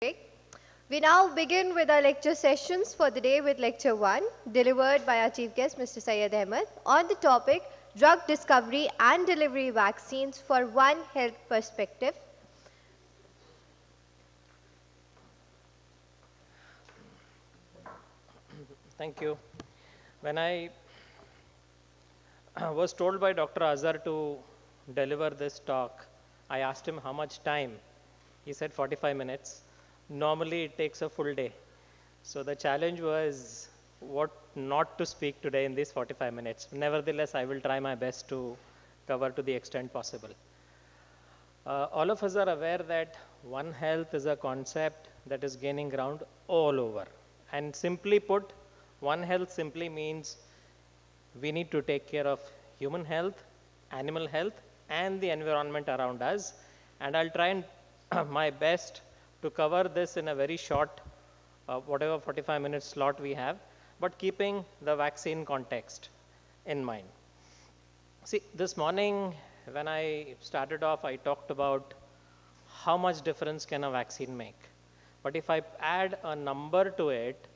We now begin with our lecture sessions for the day with Lecture 1, delivered by our Chief Guest, Mr. Syed Ahmed, on the topic Drug Discovery and Delivery Vaccines for One Health Perspective. Thank you. When I was told by Dr. Azhar to deliver this talk, I asked him how much time. He said 45 minutes. Normally it takes a full day. So the challenge was what not to speak today in these 45 minutes. Nevertheless, I will try my best to cover to the extent possible. All of us are aware that One Health is a concept that is gaining ground all over. And simply put, One Health simply means we need to take care of human health, animal health, and the environment around us. And I'll try and my best to cover this in a very short, whatever 45 minute slot we have, but keeping the vaccine context in mind. See, this morning when I started off, I talked about how much difference can a vaccine make. But if I add a number to it,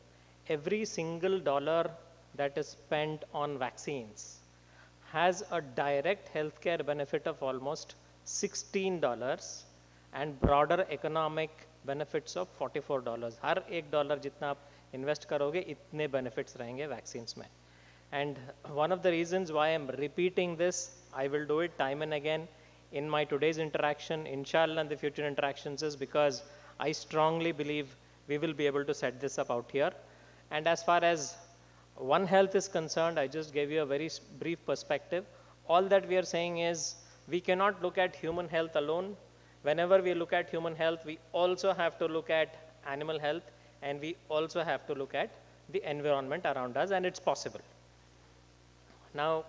every single dollar that is spent on vaccines has a direct healthcare benefit of almost $16 and broader economic benefits of $44. हर एक dollar जितना आप invest करोगे इतने benefits रहेंगे vaccines में. And one of the reasons why I'm repeating this, I will do it time and again in my today's interaction, inshallah, and the future interactions is because I strongly believe we will be able to set this up out here. And as far as One Health is concerned, I just gave you a very brief perspective. All that we are saying is we cannot look at human health alone. Whenever we look at human health, we also have to look at animal health, and we also have to look at the environment around us, and it's possible. Now,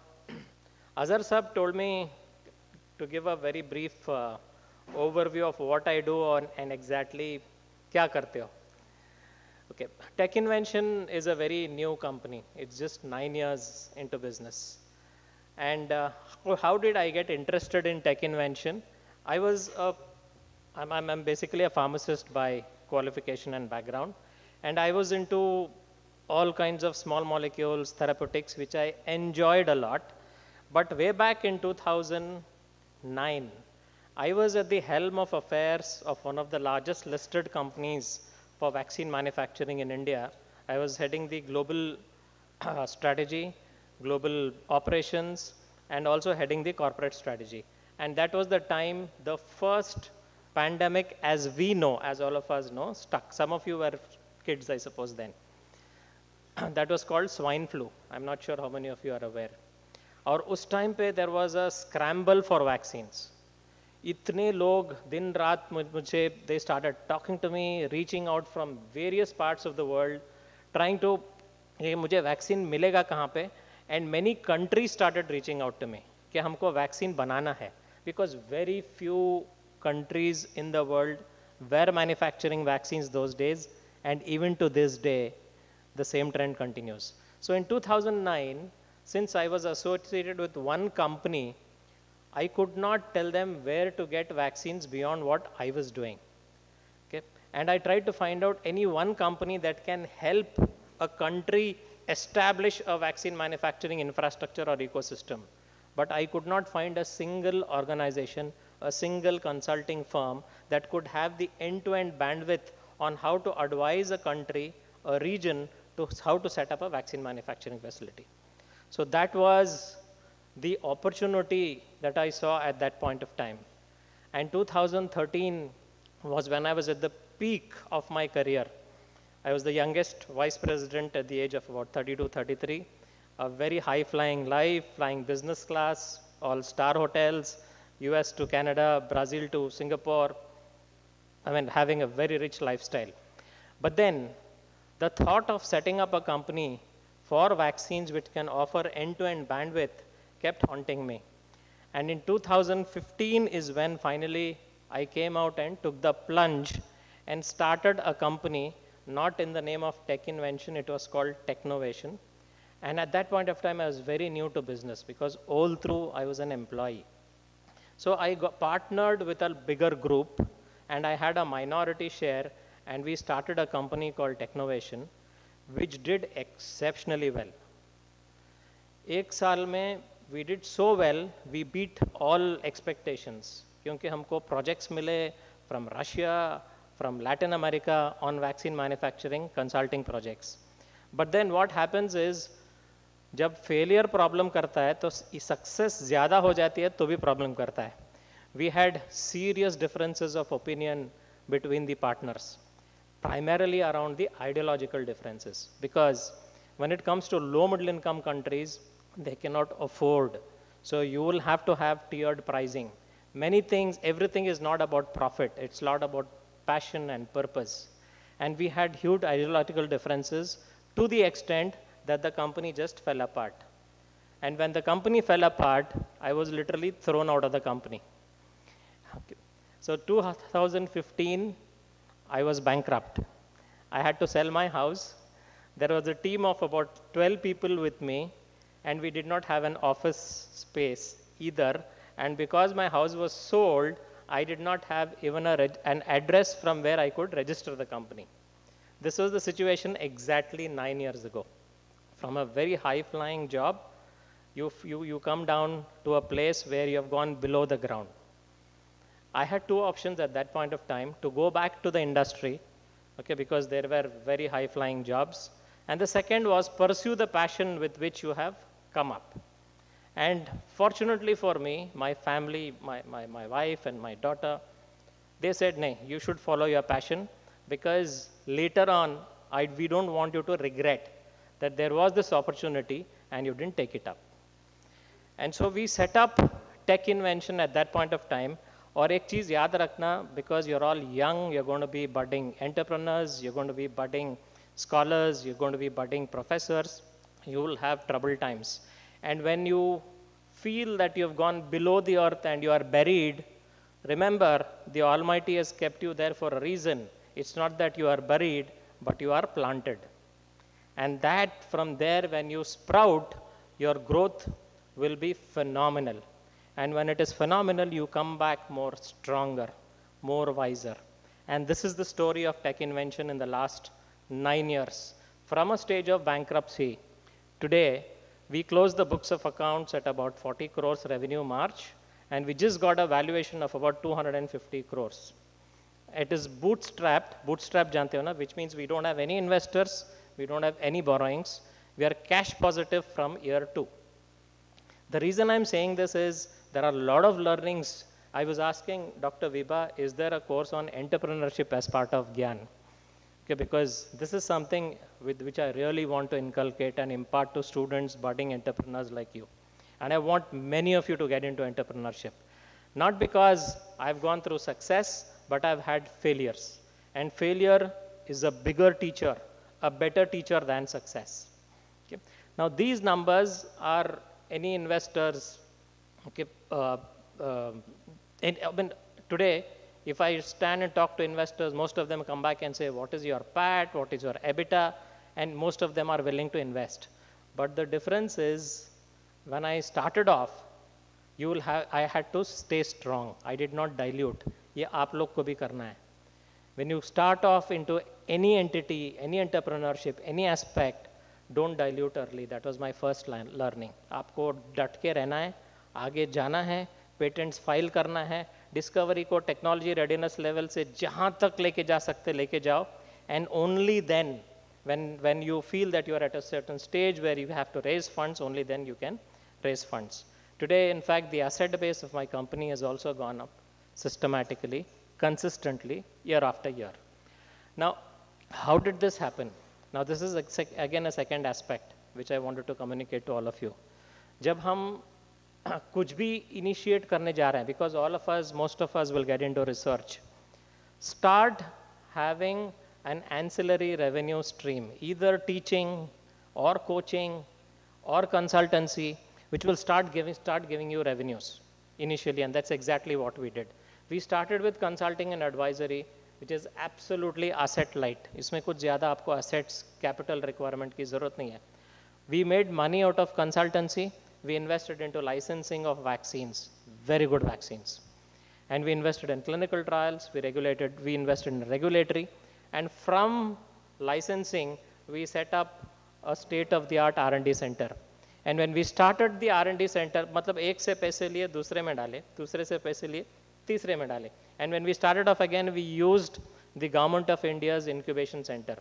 Azhar Sahab told me to give a very brief overview of what I do and exactly kya karte ho. Okay, Tech Invention is a very new company. It's just 9 years into business. And how did I get interested in tech invention? I'm basically a pharmacist by qualification and background. And I was into all kinds of small molecules, therapeutics, which I enjoyed a lot. But way back in 2009, I was at the helm of affairs of one of the largest listed companies for vaccine manufacturing in India. I was heading the global strategy, global operations, and also heading the corporate strategy. And that was the time the first pandemic, as we know, as all of us know, stuck. Some of you were kids, I suppose, then. That was called swine flu. I'm not sure how many of you are aware. और उस time पे there was a scramble for vaccines. इतने लोग दिन रात मुझे they started talking to me, reaching out from various parts of the world, trying to ये मुझे वैक्सीन मिलेगा कहाँ पे, and many countries started reaching out to me कि हमको वैक्सीन बनाना है, because very few countries in the world were manufacturing vaccines those days, and even to this day the same trend continues. So in 2009, since I was associated with one company, I could not tell them where to get vaccines beyond what I was doing. Okay? And I tried to find out any one company that can help a country establish a vaccine manufacturing infrastructure or ecosystem. But I could not find a single organization, a single consulting firm that could have the end-to-end bandwidth on how to advise a country, a region, to how to set up a vaccine manufacturing facility. So that was the opportunity that I saw at that point of time. And 2013 was when I was at the peak of my career. I was the youngest vice president at the age of about 32, 33. A very high-flying life, flying business class, all star hotels, US to Canada, Brazil to Singapore. I mean, having a very rich lifestyle. But then, the thought of setting up a company for vaccines which can offer end-to-end bandwidth kept haunting me. And in 2015 is when finally I came out and took the plunge and started a company, not in the name of Tech Invention, it was called Technovation. And at that point of time, I was very new to business because all through I was an employee. So I got partnered with a bigger group and I had a minority share, and we started a company called Technovation, which did exceptionally well. एक साल में we did so well, we beat all expectations क्योंकि हमको projects मिले from Russia, from Latin America on vaccine manufacturing consulting projects. But then what happens is जब failure problem करता है तो success ज़्यादा हो जाती है तो भी problem करता है. We had serious differences of opinion between the partners, primarily around the ideological differences, because when it comes to low middle income countries, they cannot afford. So you will have to have tiered pricing. Many things, everything is not about profit. It's a lot about passion and purpose. And we had huge ideological differences to the extent that the company just fell apart. And when the company fell apart, I was literally thrown out of the company. Okay. So 2015, I was bankrupt. I had to sell my house. There was a team of about 12 people with me, and we did not have an office space either. And because my house was sold, I did not have even an address from where I could register the company. This was the situation exactly 9 years ago. From a very high-flying job, you come down to a place where you have gone below the ground. I had two options at that point of time: to go back to the industry, okay, because there were very high-flying jobs. And the second was pursue the passion with which you have come up. And fortunately for me, my family, my wife and my daughter, they said, "No, you should follow your passion, because later on, we don't want you to regret that there was this opportunity and you didn't take it up." And so we set up Tech Invention at that point of time. और एक चीज़ याद रखना, because you're all young, you're going to be budding entrepreneurs, you're going to be budding scholars, you're going to be budding professors, you will have trouble times. And when you feel that you've gone below the earth and you are buried, remember, the Almighty has kept you there for a reason. It's not that you are buried, but you are planted. And that from there, when you sprout, your growth will be phenomenal. And when it is phenomenal, you come back more stronger, more wiser. And this is the story of Tech Invention in the last 9 years. From a stage of bankruptcy, today, we closed the books of accounts at about 40 crores revenue March, and we just got a valuation of about 250 crores. It is bootstrap jante ho na, which means we don't have any investors, we don't have any borrowings. We are cash positive from year 2. The reason I'm saying this is there are a lot of learnings. I was asking Dr. Viba, is there a course on entrepreneurship as part of Gyan? Okay, because this is something with which I really want to inculcate and impart to students, budding entrepreneurs like you. And I want many of you to get into entrepreneurship. Not because I've gone through success, but I've had failures. And failure is a bigger teacher, a better teacher than success. Okay. Now, these numbers are any investors. Okay, I mean, today, if I stand and talk to investors, most of them come back and say, "What is your PAT? What is your EBITDA?" And most of them are willing to invest. But the difference is, when I started off, I had to stay strong. I did not dilute. ये आप लोग को भी करना है. When you start off into any entity, any entrepreneurship, any aspect, don't dilute early. That was my first learning. आपको डट के रहना है, आगे जाना है, पेटेंट्स फाइल करना है, डिस्कवरी को टेक्नोलॉजी रेडीनेस लेवल से जहाँ तक लेके जा सकते लेके जाओ, and only then, when you feel that you are at a certain stage where you have to raise funds, only then you can raise funds. Today, in fact, the asset base of my company has also gone up systematically, consistently, year after year. Now, how did this happen? Now, this is again a second aspect which I wanted to communicate to all of you. जब हम कुछ भी initiate करने जा रहे हैं, because all of us, most of us will get into research, start having an ancillary revenue stream, either teaching or coaching or consultancy, which will start giving you revenues initially, and that's exactly what we did. We started with consulting and advisory, which is absolutely asset light. इसमें कुछ ज़्यादा आपको assets, capital requirement की ज़रूरत नहीं है. We made money out of consultancy. We invested into licensing of vaccines, very good vaccines. And we invested in clinical trials, we invested in regulatory, And from licensing, we set up a state-of-the-art R&D center. And when we started the R&D center, मतलब एक से पैसे लिए दूसरे में डाले, दूसरे से पैसे लिए तीसरे में डाले. And when we started off again, we used the Government of India's incubation center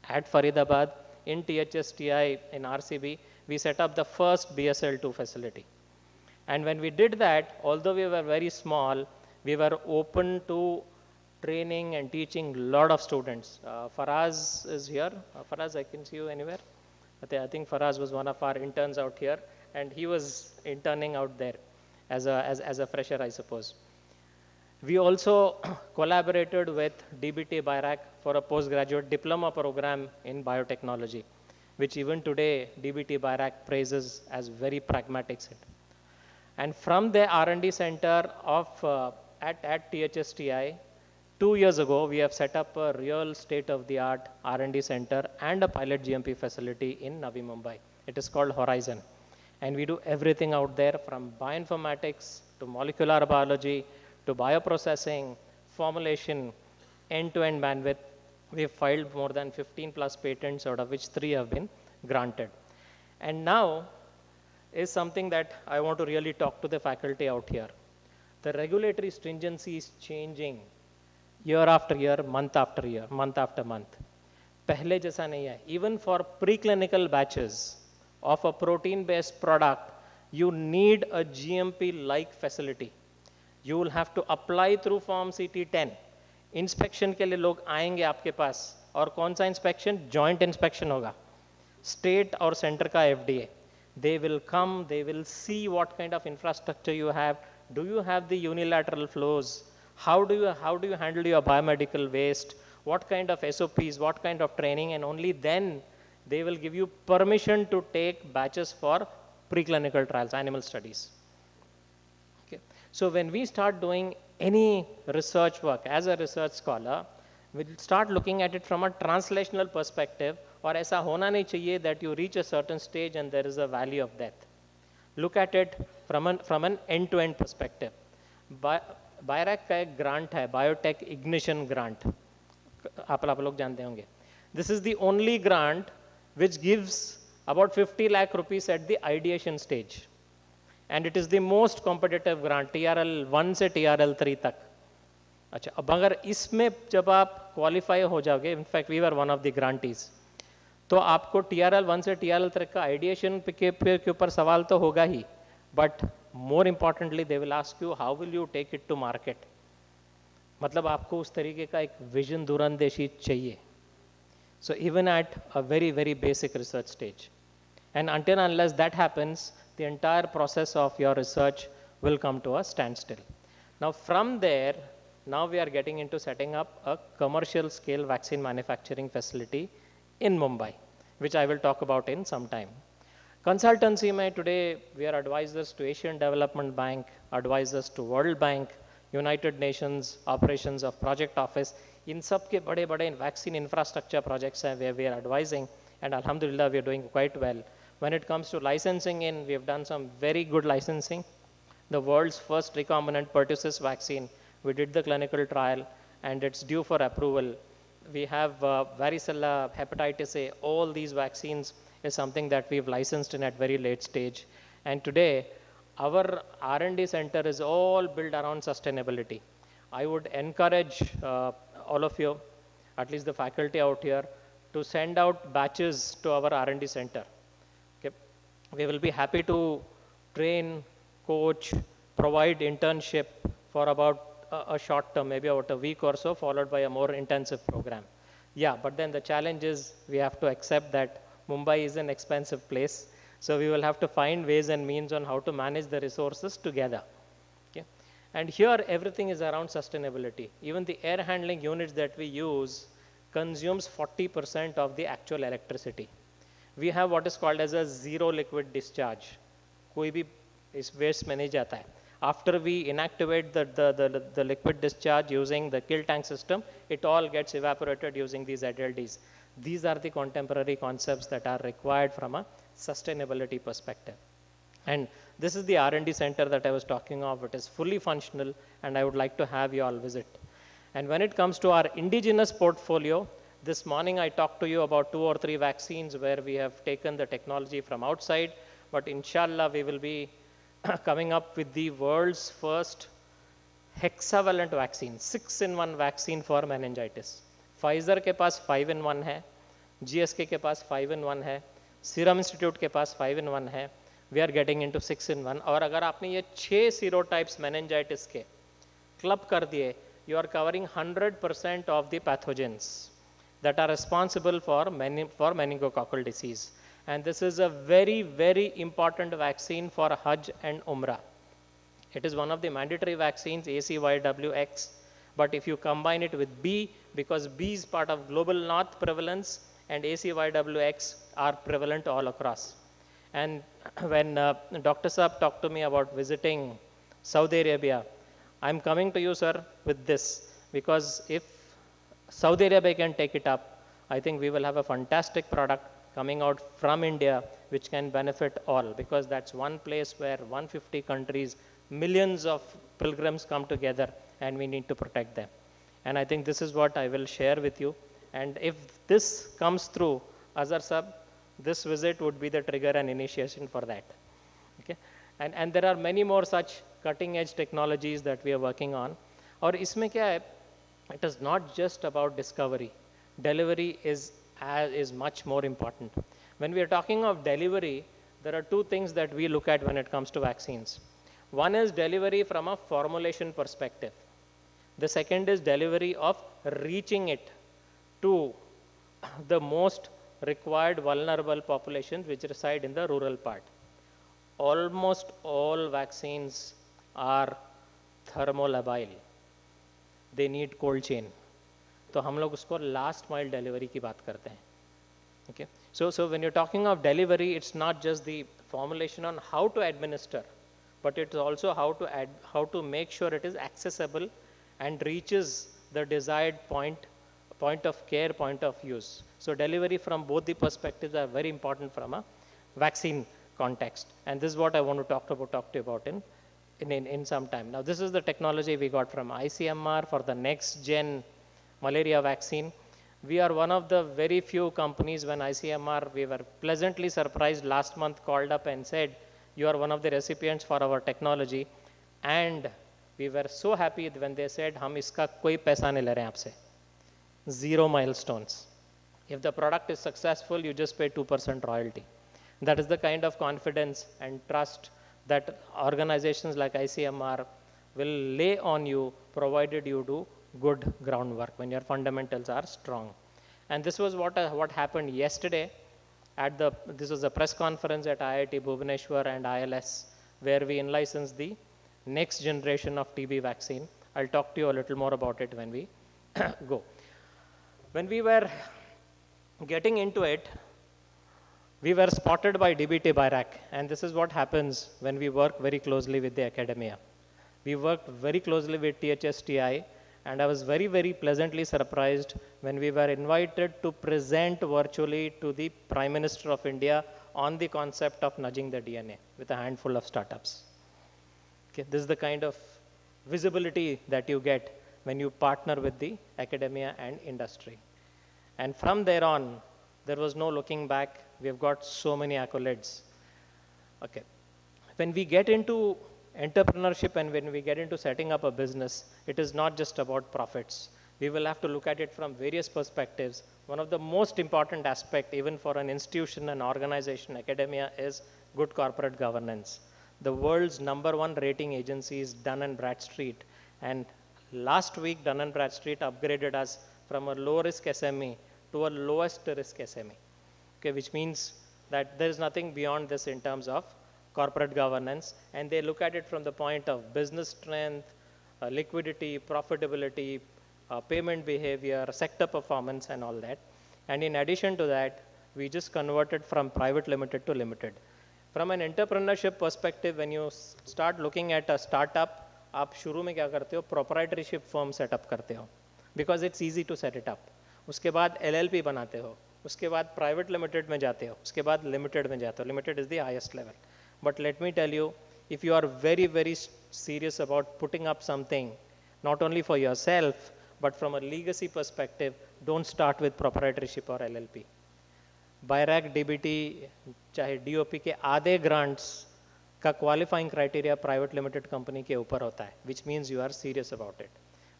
at Faridabad in THSTI in RCB. We set up the first BSL-2 facility. And when we did that, although we were very small, we were open to training and teaching a lot of students. Faraz is here. Faraz, I can see you anywhere. I think Faraz was one of our interns out here, and he was interning out there as a fresher, I suppose. We also collaborated with DBT BIRAC for a postgraduate diploma program in biotechnology, which even today DBT BIRAC praises as very pragmatic center. And from the R&D center at THSTI, 2 years ago, we have set up a real state-of-the-art R&D center and a pilot GMP facility in Navi Mumbai. It is called Horizon. And we do everything out there from bioinformatics to molecular biology to bioprocessing, formulation, end-to-end bandwidth. We've filed more than 15 plus patents, out of which 3 have been granted. And now is something that I want to really talk to the faculty out here. The regulatory stringency is changing year after year, month after year, month after month. पहले जैसा नहीं है. Even for preclinical batches of a protein-based product, you need a GMP-like facility. You will have to apply through Form CT10. Inspection के लिए लोग आएंगे आपके पास, और कौन सा inspection? Joint inspection होगा. State और center का FDA. They will come, they will see what kind of infrastructure you have. Do you have the unilateral flows? How do you handle your biomedical waste? What kind of SOPs, what kind of training? And only then they will give you permission to take batches for preclinical trials, animal studies. Okay. So when we start doing any research work as a research scholar, we'll start looking at it from a translational perspective. और ऐसा होना नहीं चाहिए that you reach a certain stage and there is a valley of death. Look at it from an end-to-end perspective. BIRAC का एक grant है, Biotech Ignition Grant. आप लोग जानते होंगे. This is the only grant which gives about 50 lakh rupees at the ideation stage. And it is the most competitive grant, TRL1 से TRL3 तक. अच्छा, अब अगर इसमें जब आप qualify हो जाओगे, in fact we were one of the grantees, तो आपको TRL1 से TRL3 का आइडिएशन के ऊपर सवाल तो होगा ही, but more importantly they will ask you how will you take it to market. मतलब आपको उस तरीके का एक विजन दूरंदेशी चाहिए. So even at a very very basic research stage, and until unless that happens, the entire process of your research will come to a standstill. Now from there, now we are getting into setting up a commercial scale vaccine manufacturing facility in Mumbai, which I will talk about in some time. Consultancy mein today we are advisors to Asian Development Bank, advisors to World Bank, United Nations, operations of Project Office. In सब के बड़े बड़े vaccine infrastructure projects हैं where we are advising, and alhamdulillah we are doing quite well. When it comes to licensing in, we have done some very good licensing. The world's first recombinant pertussis vaccine, we did the clinical trial and it's due for approval. We have varicella, hepatitis A, all these vaccines is something that we've licensed in at very late stage. And today, our R&D center is all built around sustainability. I would encourage all of you, at least the faculty out here, to send out batches to our R&D center. Okay. We will be happy to train, coach, provide internship for about a short term, maybe about a week or so, followed by a more intensive program. Yeah, but then the challenge is we have to accept that Mumbai is an expensive place. So we will have to find ways and means on how to manage the resources together. Okay. And here everything is around sustainability. Even the air handling units that we use consumes 40% of the actual electricity. We have what is called as a zero liquid discharge. कोई भी इस waste में नहीं जाता है. After we inactivate the liquid discharge using the kill tank system, it all gets evaporated using these ZLDs. These are the contemporary concepts that are required from a sustainability perspective. And this is the R&D center that I was talking of. It is fully functional, and I would like to have you all visit. And when it comes to our indigenous portfolio, this morning I talked to you about 2 or 3 vaccines where we have taken the technology from outside, but inshallah we will be coming up with the world's first hexavalent vaccine, 6-in-1 vaccine for meningitis. Pfizer के पास 5-in-1 है, GSK के पास 5-in-1 है, serum institute के पास 5-in-1 है. We are getting into 6-in-1. और अगर आपने ये 6 सीरोटाइप्स meningitis के क्लब कर दिए, you are covering 100% of the pathogens that are responsible for meningococcal disease. And this is a very, very important vaccine for Hajj and Umrah. It is one of the mandatory vaccines, ACYWX. But if you combine it with B, because B is part of global north prevalence and ACYWX are prevalent all across. And when Dr. Saab talked to me about visiting Saudi Arabia, I'm coming to you, sir, with this, because if Saudi Arabia can take it up, I think we will have a fantastic product coming out from India, which can benefit all, because that's one place where 150 countries, millions of pilgrims come together, and we need to protect them. And I think this is what I will share with you. And if this comes through, Azhar Sab, this visit would be the trigger and initiation for that. Okay? And there are many more such cutting edge technologies that we are working on. और इसमें क्या है? It is not just about discovery. Delivery is much more important. When we are talking of delivery, there are two things that we look at when it comes to vaccines. One is delivery from a formulation perspective. The second is delivery of reaching it to the most required vulnerable populations which reside in the rural part. Almost all vaccines are thermolabile. They need cold chain. तो हम लोग उसको last mile delivery की बात करते हैं. Okay. So when you're talking of delivery, it's not just the formulation on how to administer, but it's also how to make sure it is accessible and reaches the desired point of care, point of use. So delivery from both the perspectives are very important from a vaccine context. And this is what I want to talk to you about in some time. Now, this is the technology we got from ICMR for the next gen malaria vaccine. We are one of the very few companies. When ICMR, we were pleasantly surprised last month, called up and said, you are one of the recipients for our technology. And we were so happy when they said, हम इसका कोई पैसा नहीं ले रहे हैं आपसे. 0 milestones. If the product is successful, you just pay 2% royalty. That is the kind of confidence and trust that organizations like ICMR will lay on you, provided you do good groundwork, when your fundamentals are strong. And this was what happened yesterday this was a press conference at IIT Bhubaneswar and ILS, where we in-licensed the next generation of TB vaccine. I'll talk to you a little more about it when we go. When we were getting into it, we were spotted by DBT BIRAC, and this is what happens when we work very closely with the academia. We worked very closely with THSTI, and I was very, very pleasantly surprised when we were invited to present virtually to the Prime Minister of India on the concept of nudging the DNA with a handful of startups. Okay, this is the kind of visibility that you get when you partner with the academia and industry. And from there on, there was no looking back. We have got so many accolades. Okay. When we get into entrepreneurship and when we get into setting up a business, it is not just about profits. We will have to look at it from various perspectives. One of the most important aspects, even for an institution, an organization, academia, is good corporate governance. The world's #1 rating agency is Dun & Bradstreet. And last week, Dun & Bradstreet upgraded us from a low-risk SME to a lowest-risk SME. Okay, which means that there is nothing beyond this in terms of corporate governance, and they look at it from the point of business strength, liquidity, profitability, payment behavior, sector performance, and all that. And in addition to that, we just converted from private limited to limited. From an entrepreneurship perspective, when you start looking at a startup, आप शुरू में क्या करते हो? Proprietorship firm set up करते हो, because it's easy to set it up. उसके बाद LLP बनाते हो, उसके बाद private limited में जाते हो, उसके बाद limited में जाते हो. Limited is the highest level. But let me tell you, if you are very, very serious about putting up something, not only for yourself, but from a legacy perspective, don't start with proprietorship or LLP. BIRAC DBT चाहे DOP के आधे grants का qualifying criteria private limited company के ऊपर होता है, which means you are serious about it.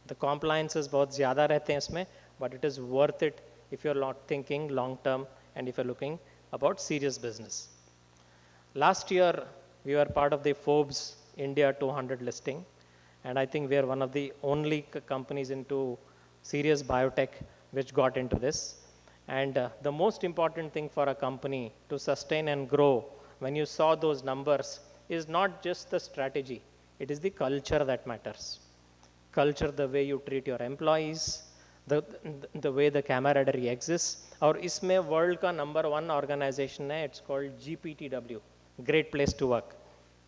The compliances बहुत ज़्यादा रहते हैं इसमें, but it is worth it if you are not thinking long term and if you are looking about serious business. Last year, we were part of the Forbes India 200 listing, and I think we are one of the only companies into serious biotech which got into this. And the most important thing for a company to sustain and grow, when you saw those numbers, is not just the strategy, it is the culture that matters. Culture, the way you treat your employees, the way the camaraderie exists. और इसमें world का number 1 organisation है, it's called GPTW, Great Place to Work.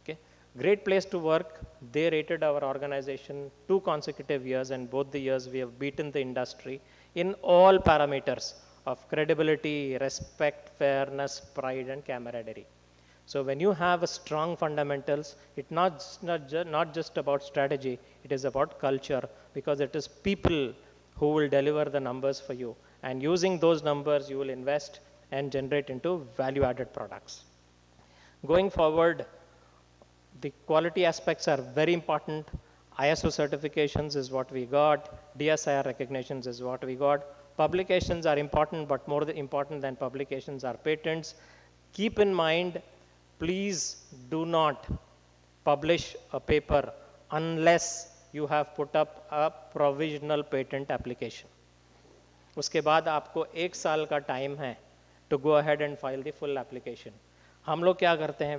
Okay, Great Place to Work, they rated our organization 2 consecutive years, and both the years we have beaten the industry in all parameters of credibility, respect, fairness, pride, and camaraderie. So when you have a strong fundamentals, it's not just about strategy, it is about culture, because it is people who will deliver the numbers for you. And using those numbers, you will invest and generate into value-added products. Going forward, the quality aspects are very important. ISO certifications is what we got. DSIR recognitions is what we got. Publications are important, but more important than publications are patents. Keep in mind, please do not publish a paper unless you have put up a provisional patent application. उसके बाद आपको 1 साल का time है to go ahead and file the full application. हम लोग क्या करते हैं,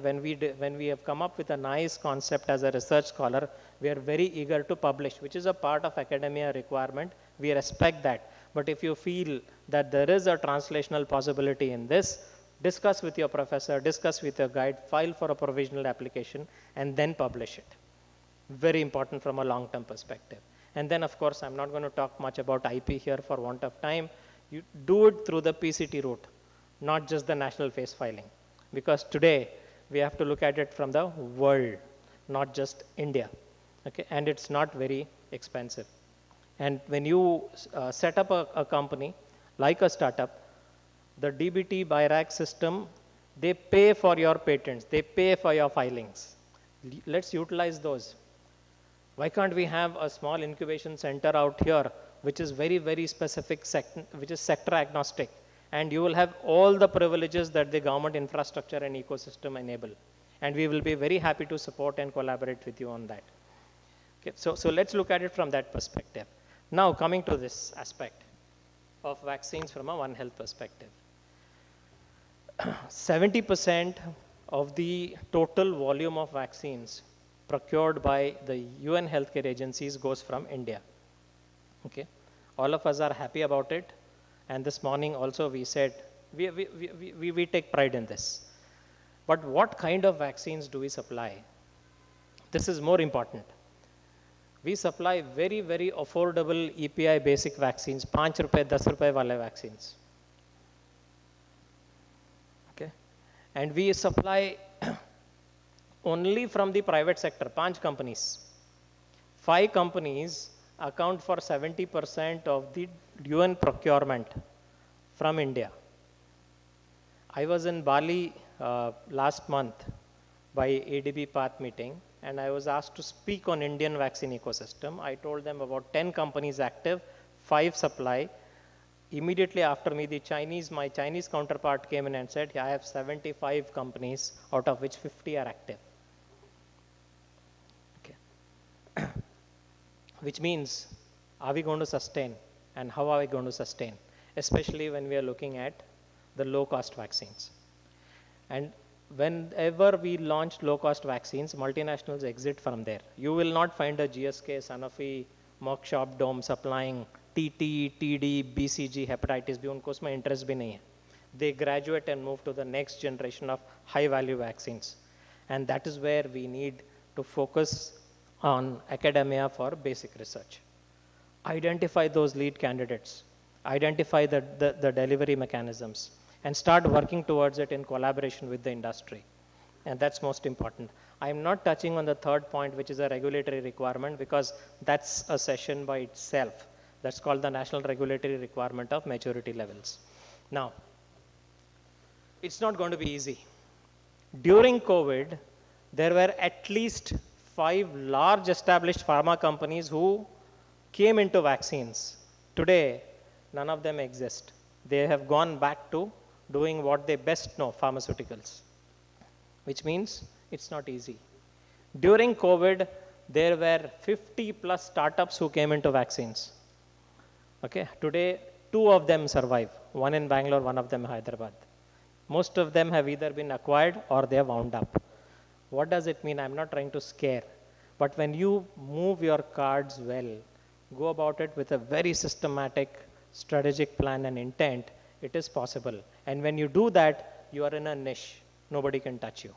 when we have come up with a nice concept as a research scholar, we are very eager to publish, which is a part of academia requirement. We respect that. But if you feel that there is a translational possibility in this, discuss with your professor, discuss with your guide, file for a provisional application, and then publish it. Very important from a long-term perspective. And then, of course, I'm not going to talk much about IP here for want of time. You do it through the PCT route, not just the national phase filing. Because today, we have to look at it from the world, not just India. Okay? And it's not very expensive. And when you set up a company, like a startup, the DBT BIRAC system, they pay for your patents, they pay for your filings. Let's utilize those. Why can't we have a small incubation center out here, which is very, very specific, which is sector agnostic, and you will have all the privileges that the government infrastructure and ecosystem enable. And we will be very happy to support and collaborate with you on that. Okay, so let's look at it from that perspective. Now, coming to this aspect of vaccines from a One Health perspective. 70% of the total volume of vaccines procured by the UN healthcare agencies goes from India. Okay, all of us are happy about it, and this morning also we said we take pride in this. But what kind of vaccines do we supply? This is more important. We supply very, very affordable EPI basic vaccines, 5 rupees, 10 rupees wale vaccines. Okay, and we supply only from the private sector, 5 companies. 5 companies account for 70% of the UN procurement from India. I was in Bali last month by ADB PATH meeting, and I was asked to speak on Indian vaccine ecosystem. I told them about 10 companies active, 5 supply. Immediately after me, my Chinese counterpart came in and said, I have 75 companies, out of which 50 are active. Okay. Which means, are we going to sustain, and how are we going to sustain? Especially when we are looking at the low-cost vaccines. And whenever we launch low-cost vaccines, multinationals exit from there. You will not find a GSK, Sanofi, Merck Sharp Dome supplying TT, TD, BCG, hepatitis B. उनको उसमें interest भी नहीं है. They graduate and move to the next generation of high-value vaccines. And that is where we need to focus on academia for basic research. Identify those lead candidates. Identify the delivery mechanisms, and start working towards it in collaboration with the industry. And that's most important. I'm not touching on the third point, which is a regulatory requirement, because that's a session by itself. That's called the national regulatory requirement of maturity levels. Now, it's not going to be easy. During COVID, there were at least 5 large established pharma companies who came into vaccines. Today, none of them exist. They have gone back to doing what they best know, pharmaceuticals, which means it's not easy. During COVID, there were 50 plus startups who came into vaccines. Okay, today, 2 of them survive. One in Bangalore, one of them in Hyderabad. Most of them have either been acquired or they have wound up. What does it mean? I'm not trying to scare. But when you move your cards well, go about it with a very systematic, strategic plan and intent, it is possible. And when you do that, you are in a niche. Nobody can touch you.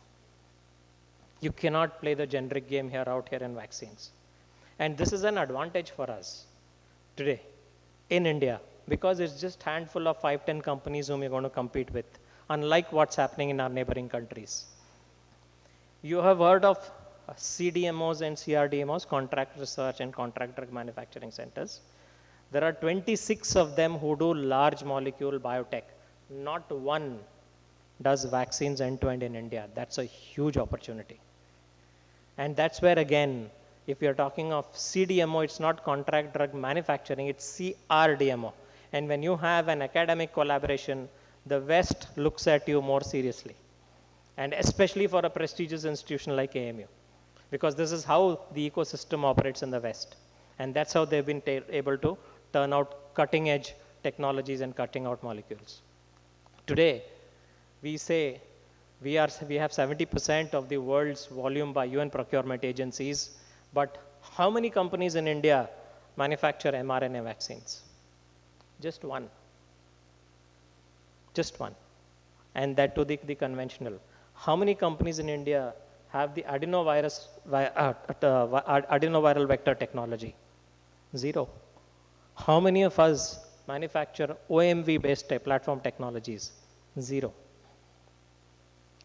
You cannot play the generic game here out here in vaccines. And this is an advantage for us today in India because it's just handful of 5-10 companies whom you're going to compete with, unlike what's happening in our neighboring countries. You have heard of CDMOs and CRDMOs, contract research and contract drug manufacturing centers. There are 26 of them who do large molecule biotech. Not one does vaccines end-to-end in India. That's a huge opportunity. And that's where, again, if you're talking of CDMO, it's not contract drug manufacturing, it's CRDMO. And when you have an academic collaboration, the West looks at you more seriously. And especially for a prestigious institution like AMU, because this is how the ecosystem operates in the West. And that's how they've been able to turn out cutting edge technologies and cutting out molecules. Today, we say we have 70% of the world's volume by UN procurement agencies, but how many companies in India manufacture mRNA vaccines? Just one. Just one. And that to the conventional. How many companies in India have the adenoviral vector technology? Zero. How many of us manufacture OMV based platform technologies? Zero.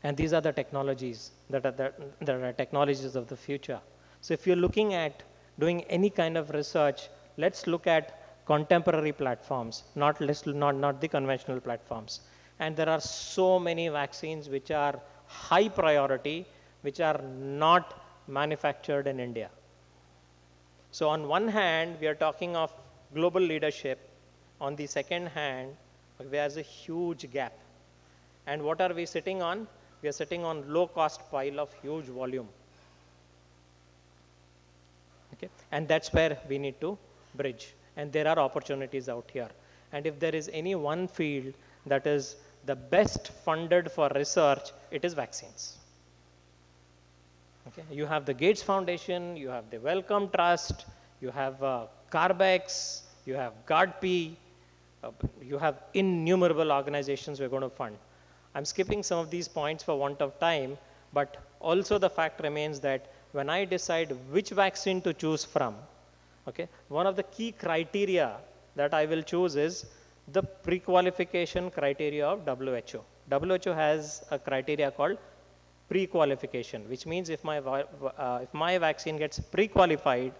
And these are the technologies that are technologies of the future. So if you're looking at doing any kind of research, let's look at contemporary platforms, not the conventional platforms. And there are so many vaccines which are high priority, which are not manufactured in India. So on one hand, we are talking of global leadership. On the second hand, there's a huge gap. And what are we sitting on? We are sitting on low cost pile of huge volume. Okay? And that's where we need to bridge. And there are opportunities out here. And if there is any one field that is the best funded for research, it is vaccines. Okay? You have the Gates Foundation, you have the Wellcome Trust, you have Carbex, you have GARDP, you have innumerable organizations we're going to fund. I'm skipping some of these points for want of time, but also the fact remains that when I decide which vaccine to choose from, okay, one of the key criteria that I will choose is the pre-qualification criteria of WHO. WHO has a criteria called pre-qualification, which means if my vaccine gets pre-qualified,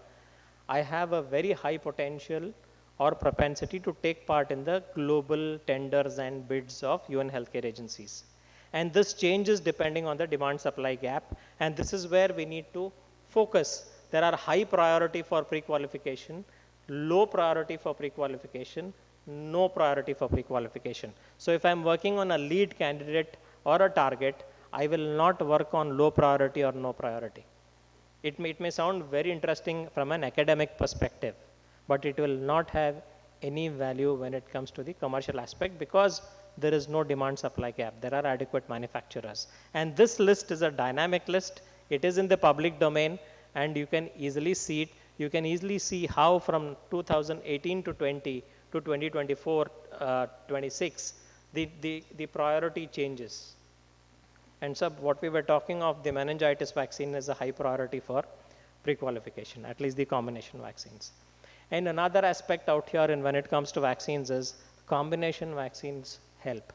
I have a very high potential or propensity to take part in the global tenders and bids of UN healthcare agencies. And this changes depending on the demand-supply gap. And this is where we need to focus. There are high priority for pre-qualification, low priority for pre-qualification, no priority for pre-qualification. So if I'm working on a lead candidate or a target, I will not work on low priority or no priority. It may sound very interesting from an academic perspective, but it will not have any value when it comes to the commercial aspect because there is no demand supply gap. There are adequate manufacturers. And this list is a dynamic list. It is in the public domain and you can easily see it. You can easily see how from 2018 to 20 to 2024, 26, the priority changes. And so what we were talking of, the meningitis vaccine is a high priority for pre-qualification, at least the combination vaccines. And another aspect out here and when it comes to vaccines is combination vaccines help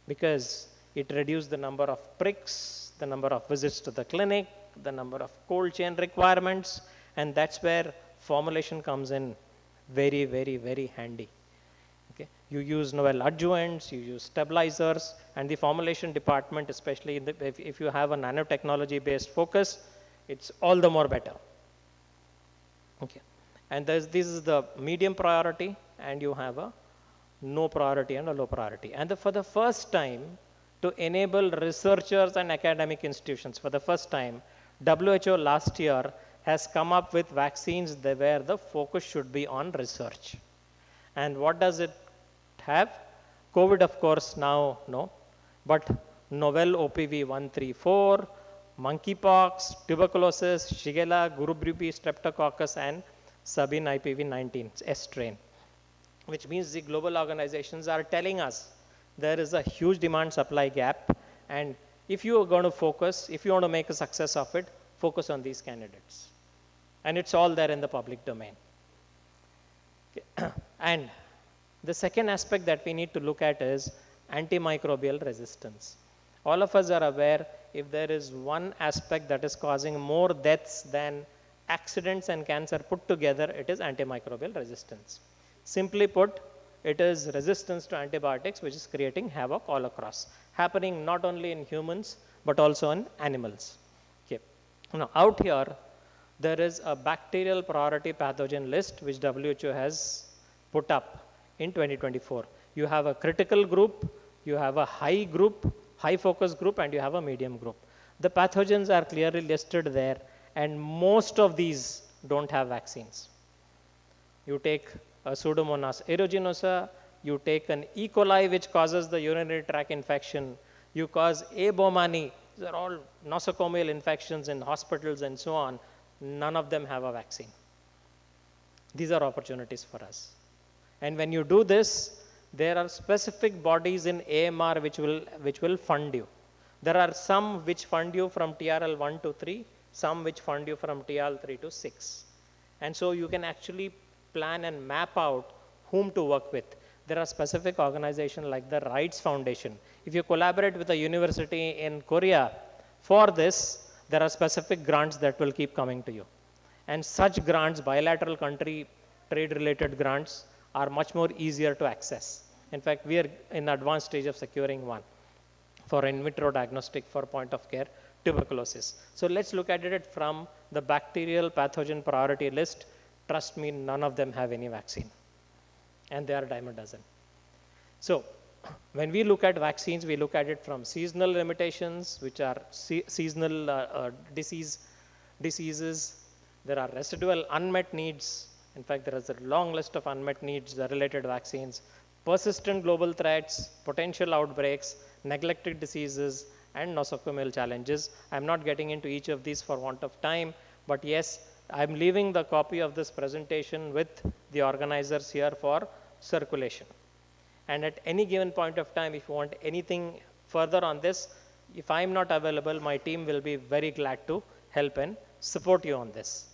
because it reduces the number of pricks, the number of visits to the clinic, the number of cold chain requirements, and that's where formulation comes in. very, very, very handy. Okay. You use novel adjuvants, you use stabilizers, and the formulation department, especially if you have a nanotechnology based focus, it's all the more better. Okay. And this is the medium priority, and you have a no priority and a low priority. And for the first time, to enable researchers and academic institutions, for the first time, WHO last year has come up with vaccines where the focus should be on research. And what does it have? COVID, of course, now no, but novel OPV 134, monkeypox, tuberculosis, Shigella, Gurubupi, streptococcus, and Sabin IPV 19 S strain, which means the global organizations are telling us there is a huge demand supply gap, and if you are going to focus, if you want to make a success of it, focus on these candidates. And it's all there in the public domain. Okay. And the second aspect that we need to look at is antimicrobial resistance. All of us are aware if there is one aspect that is causing more deaths than accidents and cancer put together, it is antimicrobial resistance. Simply put, it is resistance to antibiotics which is creating havoc all across, happening not only in humans but also in animals. Okay. Now, out here, there is a bacterial priority pathogen list which WHO has put up in 2024. You have a critical group, you have a high group, high focus group, and you have a medium group. The pathogens are clearly listed there, and most of these don't have vaccines. You take a Pseudomonas aeruginosa, you take an E. coli which causes the urinary tract infection, you cause A. baumannii, these are all nosocomial infections in hospitals and so on. None of them have a vaccine. These are opportunities for us. And when you do this, there are specific bodies in AMR which will fund you. There are some which fund you from TRL 1 to 3, some which fund you from TRL 3 to 6. And so you can actually plan and map out whom to work with. There are specific organizations like the Rights Foundation. If you collaborate with a university in Korea for this, there are specific grants that will keep coming to you. And such grants, bilateral country trade related grants, are much more easier to access. In fact, we are in advanced stage of securing one for in vitro diagnostic for point of care tuberculosis. So let's look at it from the bacterial pathogen priority list. Trust me, none of them have any vaccine. And they are a dime a dozen. So when we look at vaccines, we look at it from seasonal limitations, which are seasonal diseases. There are residual unmet needs. In fact, there is a long list of unmet needs, the related vaccines, persistent global threats, potential outbreaks, neglected diseases, and nosocomial challenges. I'm not getting into each of these for want of time, but yes, I'm leaving the copy of this presentation with the organizers here for circulation. And at any given point of time, if you want anything further on this, if I'm not available, my team will be very glad to help and support you on this.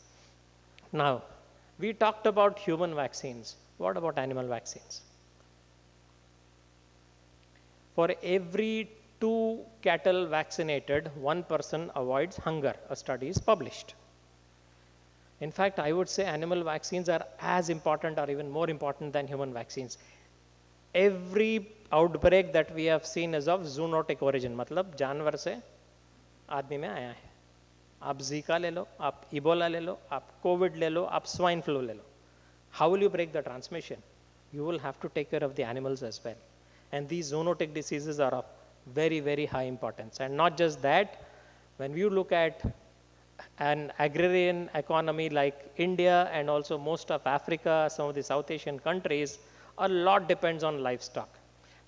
Now, we talked about human vaccines. What about animal vaccines? For every 2 cattle vaccinated, 1 person avoids hunger. A study is published. In fact, I would say animal vaccines are as important or even more important than human vaccines. Every outbreak that we have seen is of zoonotic origin, मतलब जानवर से आदमी में आया है. आप Zika ले लो, आप इबोला ले लो, आप कोविड ले लो, आप स्वाइन फ्लू ले लो. How will you break the transmission? You will have to take care of the animals as well. And these zoonotic diseases are of very, very high importance. And not just that, when you look at an agrarian economy like India and also most of Africa, some of the South Asian countries, a lot depends on livestock.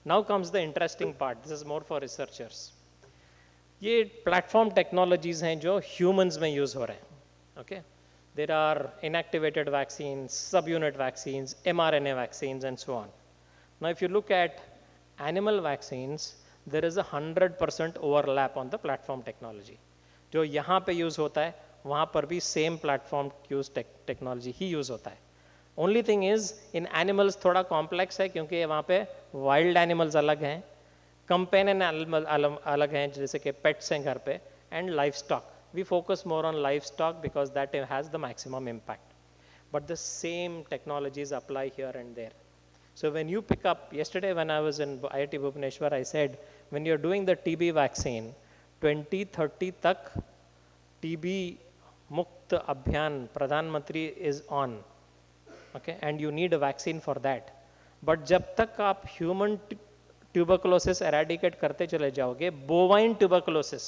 Now comes the interesting part. This is more for researchers. ये platform technologies हैं जो humans में use हो रहे हैं. Okay, there are inactivated vaccines, subunit vaccines, mRNA vaccines and so on. Now if you look at animal vaccines, there is 100% overlap on the platform technology. जो यहाँ पे use होता है वहाँ पर भी सेम प्लेटफॉर्म यूज टेक्नोलॉजी ही use होता है. Only thing is in animals थोड़ा कॉम्प्लेक्स है क्योंकि वहाँ पे वाइल्ड एनिमल्स अलग हैं, कंपेनियन एनिमल अलग हैं जैसे कि पेट्स हैं घर पे, and livestock. We focus more on livestock because that has the maximum impact. but the same technologies apply here and there. So when you pick up, yesterday when I was in IIT Bhubaneswar, I said, when you're doing the TB vaccine, 2030 tak TB Mukt Abhiyan, Pradhan Mantri is on. Okay, and you need a vaccine for that. But जब तक आप human tuberculosis eradicate करते चले जाओगे, bovine tuberculosis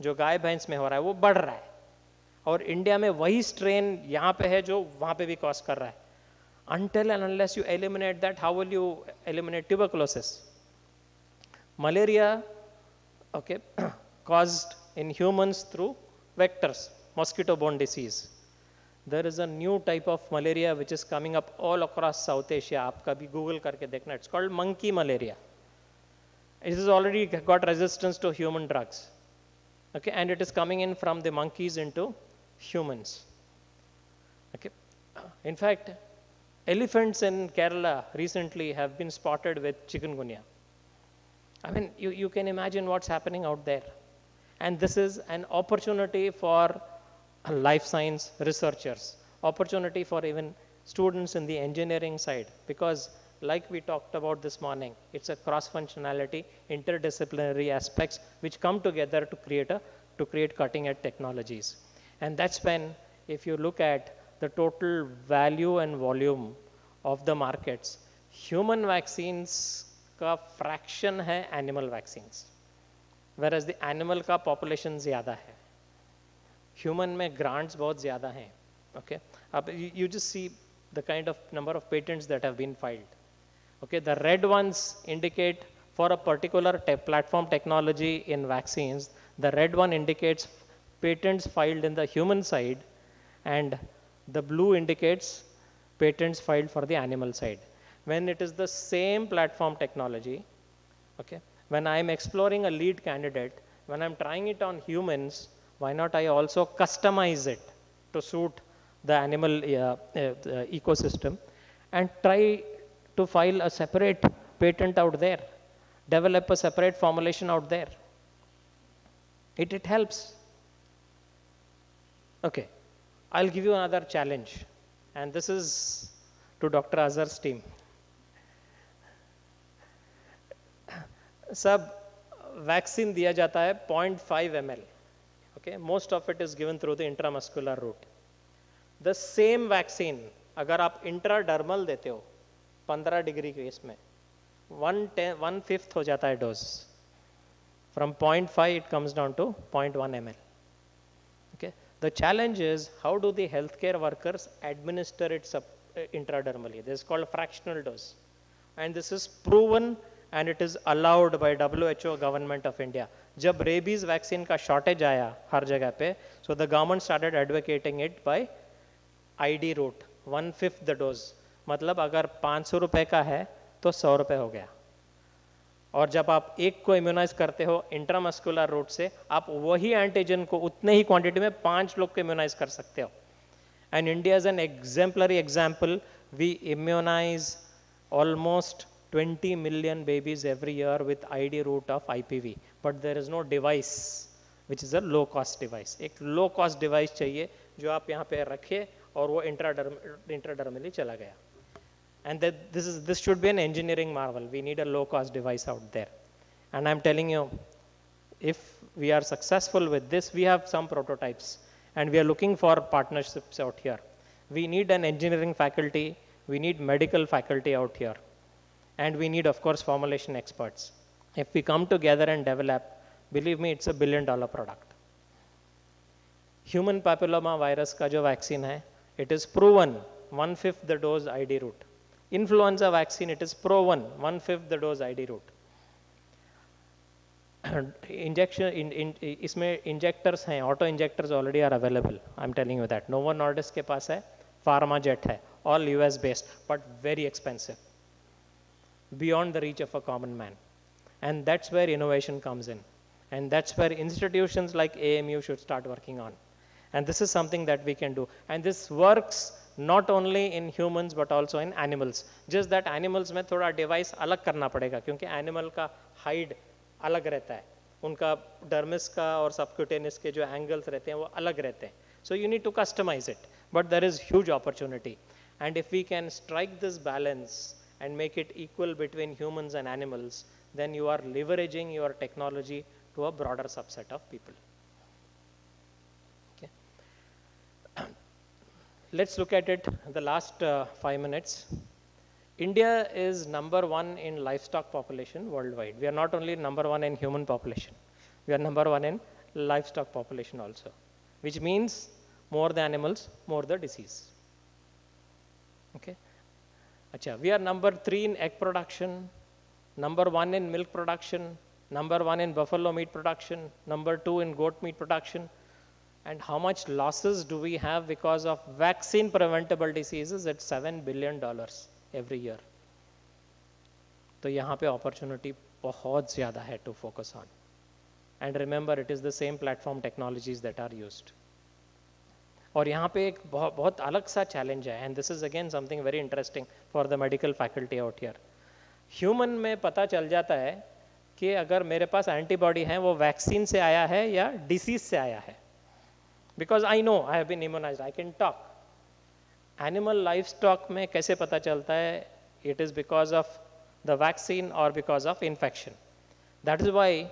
जो गाय भैंस में हो रहा है वो बढ़ रहा है, और इंडिया में वही स्ट्रेन यहाँ पे है जो वहाँ पे भी कॉज कर रहा है. Until and unless you eliminate that, how will you eliminate tuberculosis? Malaria, okay, caused in humans through vectors, mosquito-borne disease. There is a new type of malaria which is coming up all across South Asia. आप कभी Google करके देखना. It's called monkey malaria. It has already got resistance to human drugs. Okay, and it is coming in from the monkeys into humans. Okay, in fact, elephants in Kerala recently have been spotted with chikungunya. I mean, you can imagine what's happening out there. And this is an opportunity for life science researchers, opportunity for even students in the engineering side, because like we talked about this morning, it's a cross-functionality, interdisciplinary aspects which come together to create cutting-edge technologies. And that's when, if you look at the total value and volume of the markets, human vaccines का fraction है animal vaccines, whereas the animal का population ज़्यादा है. Human में grants बहुत ज़्यादा हैं. Okay, you just see the kind of number of patents that have been filed. Okay, the red ones indicate for a particular platform technology in vaccines. The red one indicates patents filed in the human side, and the blue indicates patents filed for the animal side. When it is the same platform technology, okay, when I am exploring a lead candidate, when I'm trying it on humans, why not I also customize it to suit the animal ecosystem and try to file a separate patent out there, develop a separate formulation out there. It helps. Okay, I'll give you another challenge, and this is to Dr. Azhar's team. सब vaccine दिया जाता है 0.5 ml. Okay, most of it is given through the intramuscular route. The same vaccine अगर आप intradermal देते हो 15 degree case में 1/5 हो जाता है dose. From 0.5 it comes down to 0.1 ml. Okay, the challenge is how do the healthcare workers administer it intradermally? This is called fractional dose, and this is proven and it is allowed by WHO, government of India. जब rabies vaccine का shortage आया हर जगह पे, so the government started advocating it by ID route, 1/5 the dose. मतलब अगर 500 रुपए का है तो 100 रुपए हो गया. और जब आप एक को इम्यूनाइज करते हो इंट्रामस्कुलर रूट से, आप वही एंटीजन को उतने ही क्वांटिटी में 5 लोग को इम्यूनाइज कर सकते हो. And India is an exemplary example. We immunise almost 20 million babies every year with ID route of IPV, but there is no device which is a low cost device. एक low cost device चाहिए जो आप यहाँ पे रखिए और वो intradermally चला गया. And that this should be an engineering marvel. We need a low cost device out there. And I'm telling you, if we are successful with this, we have some prototypes and we are looking for partnerships out here. We need an engineering faculty, we need medical faculty out here. And we need, of course, formulation experts. If we come together and develop, believe me, it's $1 billion product. Human papilloma virus का जो vaccine है, it is proven 1/5 the dose ID route. Influenza vaccine, it is proven 1/5 the dose ID route. Injection इसमें injectors हैं, auto injectors already are available. I'm telling you that. Novo Nordisk के पास है, PharmaJet है, all US based, but very expensive, beyond the reach of a common man. And that's where innovation comes in. And that's where institutions like AMU should start working on. And this is something that we can do. And this works not only in humans but also in animals. Just that animals में थोड़ा device अलग करना पड़ेगा क्योंकि animal का hide अलग रहता है. उनका dermis का और subcutaneous के जो angles रहते हैं वो अलग रहते हैं. So you need to customize it. But there is huge opportunity. And if we can strike this balance and make it equal between humans and animals, then you are leveraging your technology to a broader subset of people. Okay. Let's look at it the last 5 minutes. India is number one in livestock population worldwide. We are not only number one in human population, we are number one in livestock population also, which means more the animals, more the disease. Okay. Achha, we are number three in egg production, number one in milk production, number one in buffalo meat production, number two in goat meat production. And how much losses do we have because of vaccine preventable diseases? At $7 billion every year. तो यहाँ पे opportunity बहुत ज़्यादा है to focus on. And remember, it is the same platform technologies that are used. और यहाँ पे एक बहुत अलग सा challenge है, and this is again something very interesting for the medical faculty out here. Human में पता चल जाता है कि अगर मेरे पास antibody है वो vaccine से आया है या disease से आया है. Because I know I have been immunized, I can talk. Animal livestock में कैसे पता चलता है? It is because of the vaccine or because of infection. That is why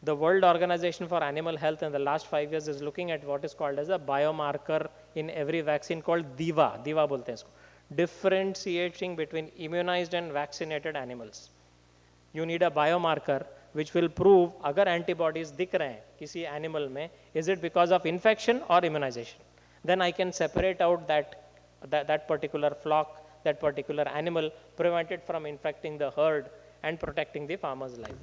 the World Organization for Animal Health in the last 5 years is looking at what is called as a biomarker in every vaccine called DIVA. DIVA बोलते हैं इसको. Differentiating between immunized and vaccinated animals. You need a biomarker which will prove अगर antibodies दिख रहे हैं किसी animal में, is it because of infection or immunization? Then I can separate out that particular flock, that particular animal, prevent it from infecting the herd and protecting the farmer's life.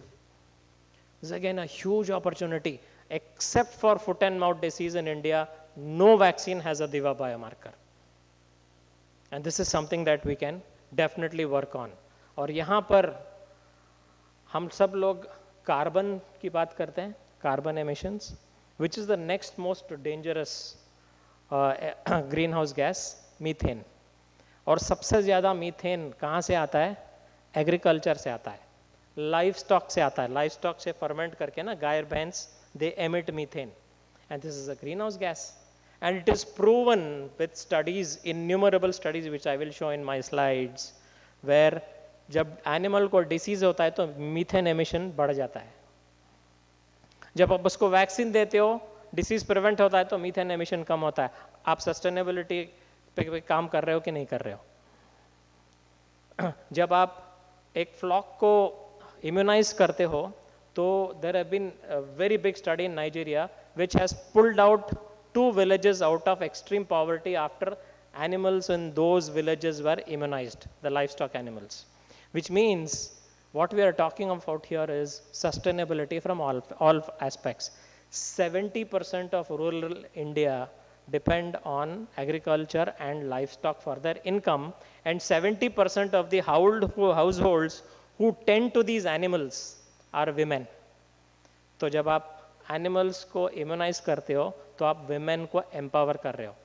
This is again a huge opportunity. Except for foot and mouth disease in India, no vaccine has a DIVA biomarker. And this is something that we can definitely work on. और यहाँ पर हम सब लोग carbon की बात करते हैं, carbon emissions, which is the next most dangerous greenhouse gas, methane. और सबसे ज़्यादा मीथेन कहाँ से आता है? एग्रीकल्चर से आता है, लाइव स्टॉक से आता है. लाइव स्टॉक से फर्मेंट करके ना गाय भैंस, they emit methane, and this is a greenhouse gas. And it is proven with studies, innumerable studies which I will show in my slides, where जब animal को डिसीज होता है तो मीथेन एमिशन बढ़ जाता है. जब आप उसको वैक्सीन देते हो, डिसीज प्रिवेंट होता है तो मीथेन एमिशन कम होता है. आप सस्टेनेबिलिटी पे काम कर रहे हो कि नहीं कर रहे हो? जब आप एक फ्लॉक को इम्यूनाइज करते हो तो there have been very big study in Nigeria which has pulled out 2 villages out of extreme poverty after animals in those villages were immunized, the livestock animals. Which means what we are talking about here is sustainability from all aspects. 70% of rural India depend on agriculture and livestock for their income, and 70% of the households who tend to these animals are women. तो जब आप animals को immunise करते हो तो आप women को empower कर रहे हो,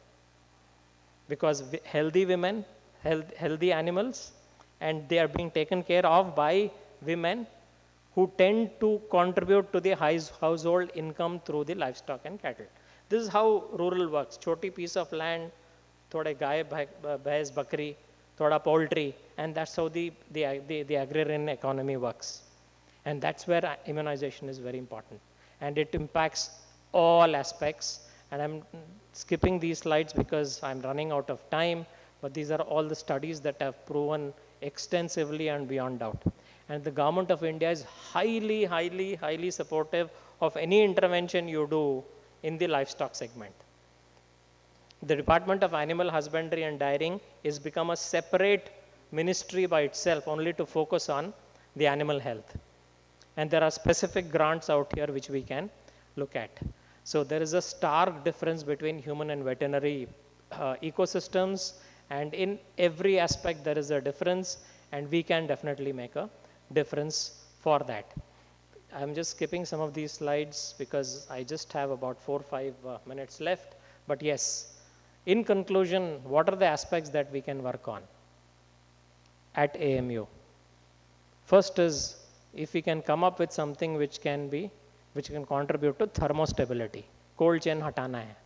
because healthy women, healthy animals, and they are being taken care of by women who tend to contribute to the household income through the livestock and cattle. This is how rural works. छोटी piece of land, थोड़े गाय भैंस बकरी, थोड़ा poultry, and that's how the agrarian economy works. And that's where immunization is very important, and it impacts all aspects. And I'm skipping these slides because I'm running out of time, but these are all the studies that have proven extensively and beyond doubt. And the government of India is highly supportive of any intervention you do in the livestock segment. The Department of Animal Husbandry and Dairying is become a separate ministry by itself, only to focus on the animal health. And there are specific grants out here which we can look at. So there is a stark difference between human and veterinary ecosystems, and in every aspect there is a difference, and we can definitely make a difference for that. I'm just skipping some of these slides because I just have about 4 or 5 minutes left. But yes, in conclusion, what are the aspects that we can work on at AMU? First is, if we can come up with something which can contribute to thermostability. Cold chain hatana hai.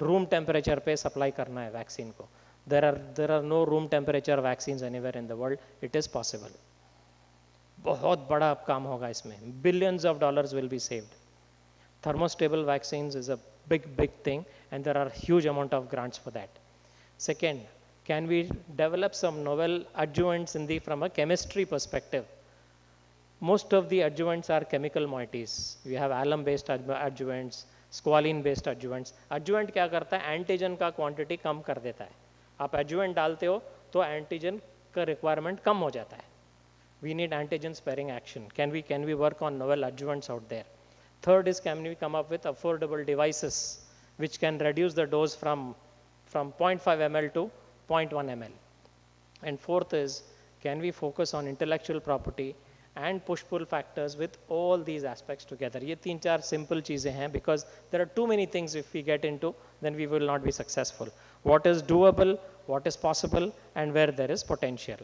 Room temperature पे supply करना है vaccine को. There are no room temperature vaccine anywhere in the world. It is possible. बहुत बड़ा काम होगा इसमें. Billions of dollars will be saved. Thermostable vaccines is a big thing, and there are huge amount of grants for that. Second, can we develop some novel adjuvants from a chemistry perspective? Most of the adjuvants are chemical moieties. We have alum based adjuvants, squalene based adjuvants. Adjuvant क्या करता है? Antigen का quantity कम कर देता है. आप adjuvant डालते हो तो antigen का requirement कम हो जाता है. We need antigen sparing action. Can we work on novel adjuvants out there? Third is, can we come up with affordable devices which can reduce the dose from 0.5 ml to 0.1 ml? And fourth is, can we focus on intellectual property and push pull factors with all these aspects together? ये तीन चार simple चीज़ें हैं, because there are too many things if we get into, then we will not be successful. What is doable, what is possible, and where there is potential.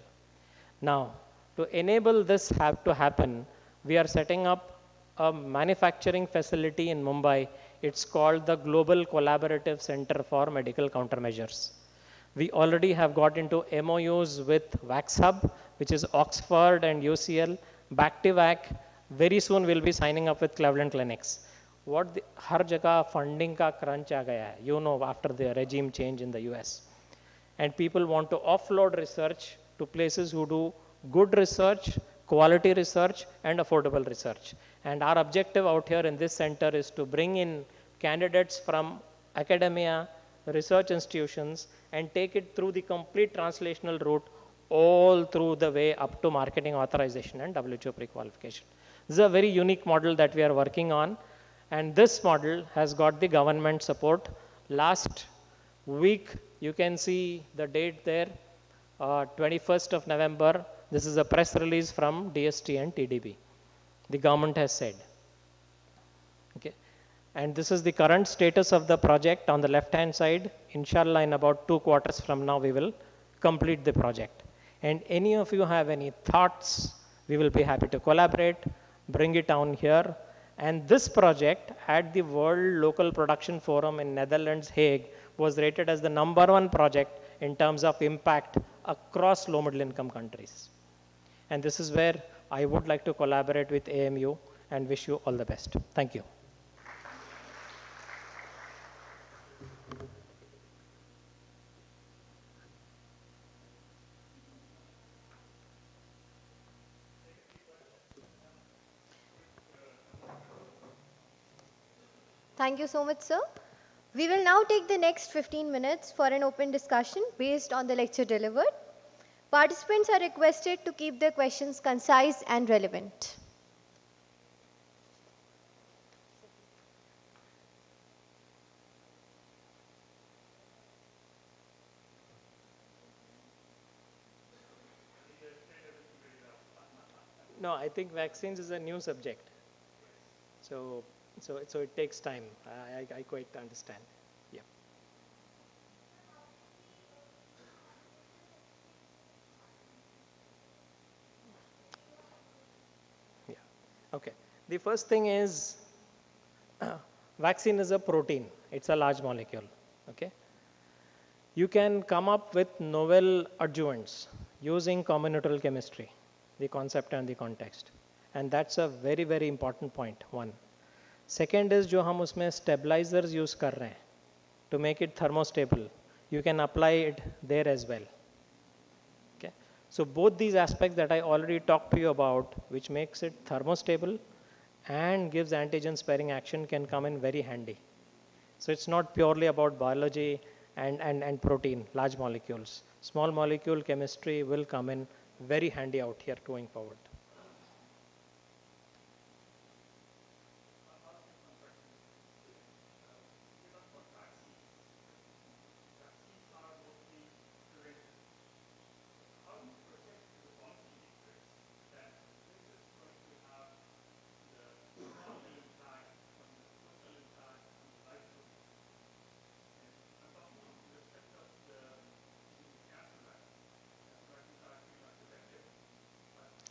Now, to enable this to happen, we are setting up a manufacturing facility in Mumbai. It's called the Global Collaborative Center for Medical Countermeasures. We already have got into MOUs with VaxHub, which is Oxford and UCL, Bactivac. Very soon we'll be signing up with Cleveland Clinics. हर जगह funding का crunch आ गया है, after the regime change in the US. And people want to offload research to places who do good research, quality research, and affordable research. And our objective out here in this center is to bring in candidates from academia, research institutions, and take it through the complete translational route all through the way up to marketing authorization and WHO pre-qualification. This is a very unique model that we are working on, and this model has got the government support. Last week, you can see the date there, 21st of November. This is a press release from DST and TDB. The government has said. Okay. And this is the current status of the project on the left hand side. Inshallah, in about 2 quarters from now, we will complete the project. And any of you have any thoughts, we will be happy to collaborate, bring it down here. And this project at the World Local Production Forum in Netherlands, Hague, was rated as the #1 project in terms of impact across low middle income countries. And this is where I would like to collaborate with AMU and wish you all the best. Thank you. Thank you so much, sir. We will now take the next 15 minutes for an open discussion based on the lecture delivered. Participants are requested to keep their questions concise and relevant. No, I think vaccines is a new subject. So, so it takes time. I quite understand. Yeah. Yeah. Okay. The first thing is, vaccine is a protein. It's a large molecule. Okay. You can come up with novel adjuvants using combinatorial chemistry, the concept and the context. And that's a very, very important point, one. Second is, जो हम उसमें stabilizers use कर रहे हैं to make it thermostable, you can apply it there as well. Okay. So both these aspects that I already talked to you about, which makes it thermostable and gives antigen sparing action, can come in very handy. So it's not purely about biology and protein, large molecules. Small molecule chemistry will come in very handy out here going forward.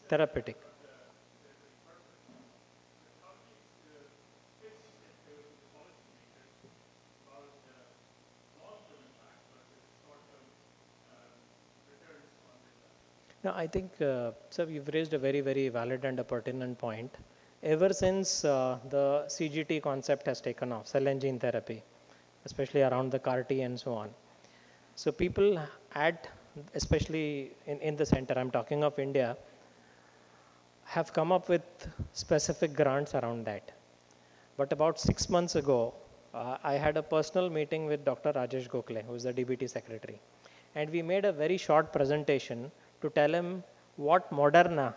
Therapeutic. Yeah, I think, sir, you've raised a very, very valid and a pertinent point. Ever since the CGT concept has taken off, cell and gene therapy, especially around the CAR T and so on. So people at, especially in the center, I'm talking of India, have come up with specific grants around that. But about 6 months ago, I had a personal meeting with Dr. Rajesh Gokhale, who is the DBT secretary. And we made a very short presentation to tell him what Moderna,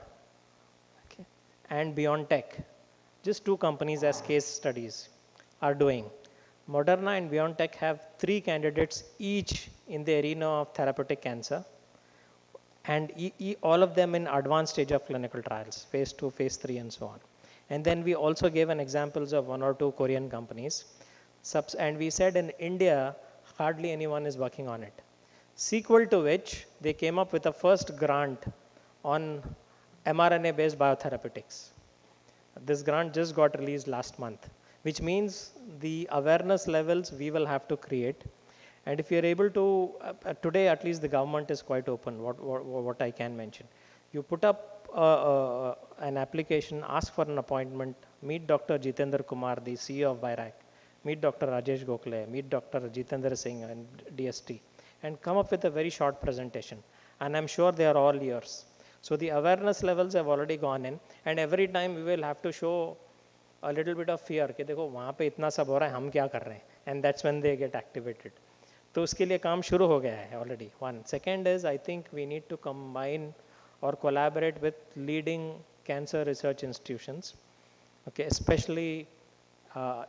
okay, and BioNTech, just two companies as case studies, are doing. Moderna and BioNTech have three candidates each in the arena of therapeutic cancer, and all of them in advanced stage of clinical trials, phase 2, phase 3, and so on. And then we also gave an examples of one or two Korean companies. And we said in India, hardly anyone is working on it. Sequel to which, they came up with a first grant on mRNA-based biotherapeutics. This grant just got released last month, which means the awareness levels we will have to create. And if you're able to, today at least the government is quite open, what I can mention. You put up an application, ask for an appointment, meet Dr. Jitendra Kumar, the CEO of BIRAC, meet Dr. Rajesh Gokhale, meet Dr. Jitendra Singh and DST, and come up with a very short presentation. And I'm sure they are all yours. So the awareness levels have already gone in, and every time we will have to show a little bit of fear कि देखो वहाँ पे इतना सब हो रहा है हम क्या कर रहे हैं, and that's when they get activated. तो उसके लिए काम शुरू हो गया है already. One. Second is I think we need to combine or collaborate with leading cancer research institutions, okay, especially